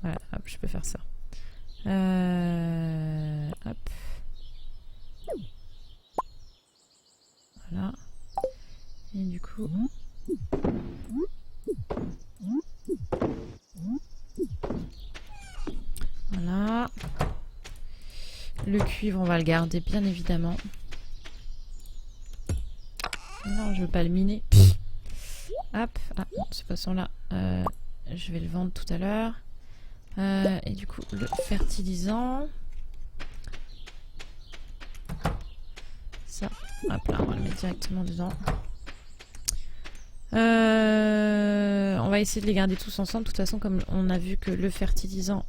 Voilà, hop, je peux faire ça. Hop. Voilà. Et du coup... Voilà. Le cuivre, on va le garder, bien évidemment. Non, je veux pas le miner. Hop. Ah, de toute façon là, je vais le vendre tout à l'heure. Et du coup, le fertilisant. Ça, hop là, on va le mettre directement dedans. On va essayer de les garder tous ensemble. De toute façon, comme on a vu que le fertilisant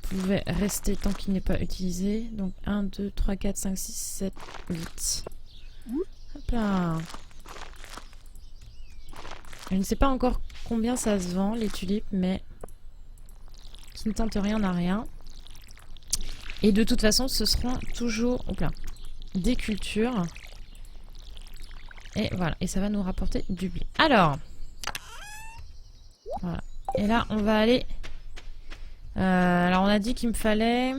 pouvait rester tant qu'il n'est pas utilisé. Donc 1, 2, 3, 4, 5, 6, 7, 8. Hop là. Je ne sais pas encore combien ça se vend, les tulipes, mais... qui ne tente rien n'a rien. Et de toute façon, ce seront toujours des cultures. Et voilà, et ça va nous rapporter du blé. Alors, voilà. Et là, on va aller... alors, on a dit qu'il me fallait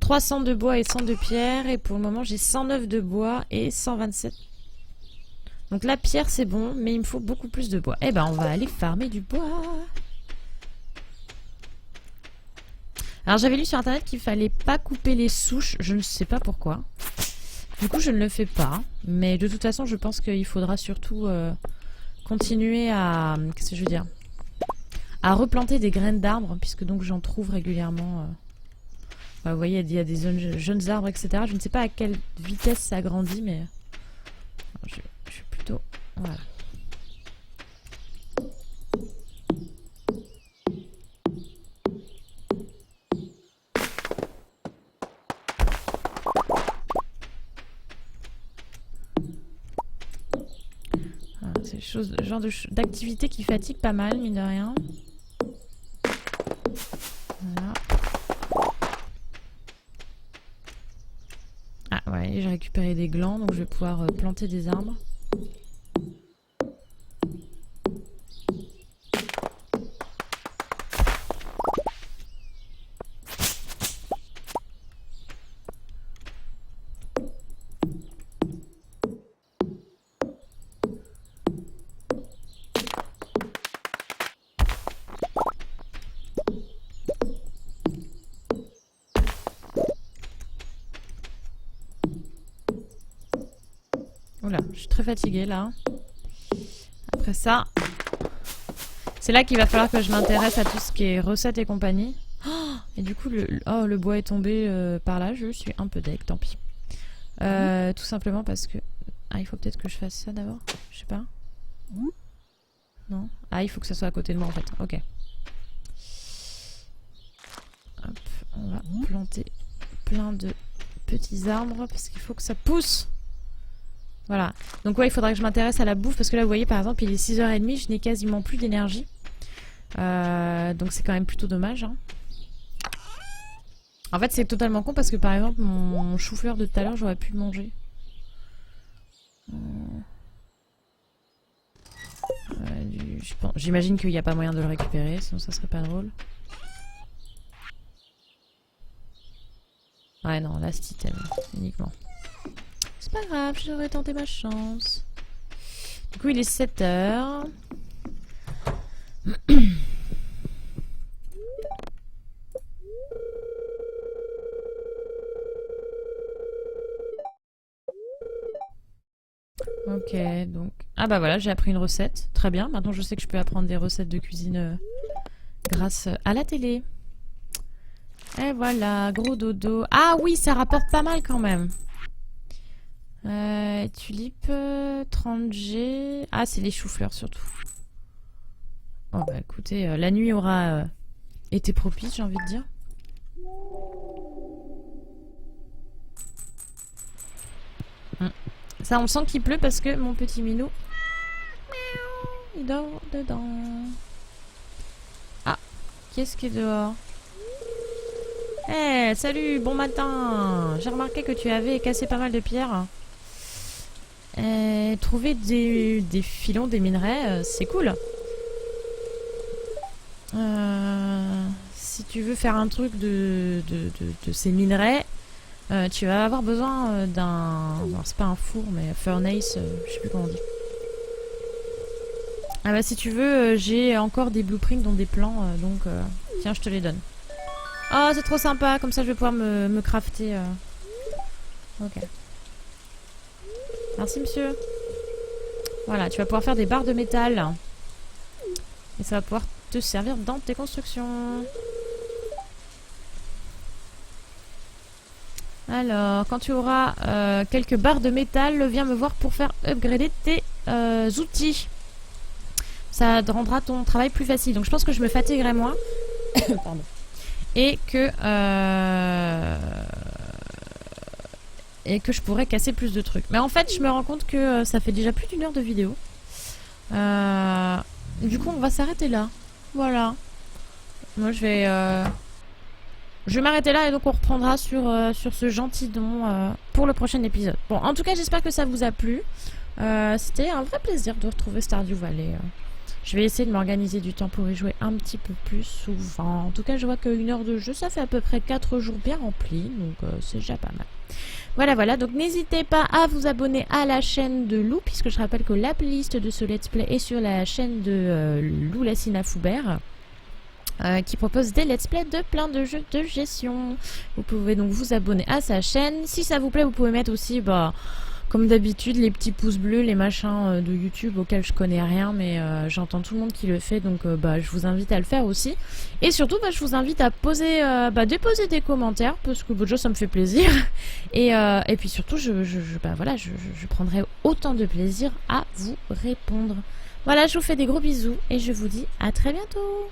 300 de bois et 100 de pierre. Et pour le moment, j'ai 109 de bois et 127. Donc la pierre, c'est bon, mais il me faut beaucoup plus de bois. Eh ben, on va aller farmer du bois. Alors j'avais lu sur internet qu'il fallait pas couper les souches, je ne sais pas pourquoi. Du coup je ne le fais pas, mais de toute façon je pense qu'il faudra surtout continuer à... qu'est-ce que je veux dire? À replanter des graines d'arbres, puisque donc j'en trouve régulièrement. Bah, vous voyez, il y a des jeunes arbres, etc. Je ne sais pas à quelle vitesse ça grandit, mais... je suis plutôt... Voilà. C'est le genre d'activité qui fatigue pas mal, mine de rien. Voilà. Ah ouais, j'ai récupéré des glands, donc je vais pouvoir planter des arbres. Oula, je suis très fatiguée là. ferai ça. C'est là qu'il va falloir que je m'intéresse à tout ce qui est recettes et compagnie. Oh, et du coup, le bois est tombé par là. Je suis un peu deg, tant pis. Tout simplement parce que... Ah, il faut peut-être que je fasse ça d'abord. Je sais pas. Non. Ah, il faut que ça soit à côté de moi en fait. Ok. Hop, on va planter plein de petits arbres parce qu'il faut que ça pousse. Voilà. Donc ouais, il faudra que je m'intéresse à la bouffe parce que là, vous voyez, par exemple, il est 6h30, je n'ai quasiment plus d'énergie. Donc c'est quand même plutôt dommage. Hein. En fait, c'est totalement con parce que par exemple, mon chou-fleur de tout à l'heure, j'aurais pu le manger. J'imagine qu'il n'y a pas moyen de le récupérer, sinon ça serait pas drôle. Ouais, non, là c'est item uniquement. C'est pas grave, j'aurais tenté ma chance. Du coup, il est 7h. Ok, donc... Ah bah voilà, j'ai appris une recette. Très bien, maintenant je sais que je peux apprendre des recettes de cuisine grâce à la télé. Et voilà, gros dodo. Ah oui, ça rapporte pas mal quand même. Tulipe, 30G... Ah, c'est les choux-fleurs surtout. Oh bah écoutez, la nuit aura été propice, j'ai envie de dire. Ça, on sent qu'il pleut parce que mon petit minou, il dort dedans. Ah, qu'est-ce qui est dehors? Eh, salut, bon matin. J'ai remarqué que tu avais cassé pas mal de pierres. Trouver des filons, des minerais, c'est cool. Si tu veux faire un truc de ces minerais, tu vas avoir besoin d'un... C'est pas un four, mais furnace, je sais plus comment on dit. Ah bah si tu veux, j'ai encore des blueprints dont des plans, donc tiens, je te les donne. Oh, c'est trop sympa, comme ça je vais pouvoir me crafter. Ok. Merci monsieur. Voilà, tu vas pouvoir faire des barres de métal. Et ça va pouvoir te servir dans tes constructions. Alors, quand tu auras quelques barres de métal, viens me voir pour faire upgrader tes outils. Ça te rendra ton travail plus facile. Donc je pense que je me fatiguerai moins. Pardon. Et que je pourrais casser plus de trucs. Mais en fait, je me rends compte que ça fait déjà plus d'1 heure de vidéo. Du coup, on va s'arrêter là. Voilà. Moi, je vais m'arrêter là et donc on reprendra sur ce gentil don pour le prochain épisode. Bon, en tout cas, j'espère que ça vous a plu. C'était un vrai plaisir de retrouver Stardew Valley. Je vais essayer de m'organiser du temps pour y jouer un petit peu plus souvent. En tout cas, je vois qu'1 heure de jeu, ça fait à peu près 4 jours bien remplis. Donc, c'est déjà pas mal. Voilà, voilà. Donc, n'hésitez pas à vous abonner à la chaîne de Lou, puisque je rappelle que la playlist de ce let's play est sur la chaîne de Lou Lassina Foubert. Qui propose des let's play de plein de jeux de gestion. Vous pouvez donc vous abonner à sa chaîne. Si ça vous plaît, vous pouvez mettre aussi, comme d'habitude, les petits pouces bleus, les machins de YouTube auxquels je connais rien, mais j'entends tout le monde qui le fait, donc je vous invite à le faire aussi. Et surtout, je vous invite à déposer des commentaires, parce que votre jeu, ça me fait plaisir. Et puis surtout, je prendrai autant de plaisir à vous répondre. Voilà, je vous fais des gros bisous, et je vous dis à très bientôt.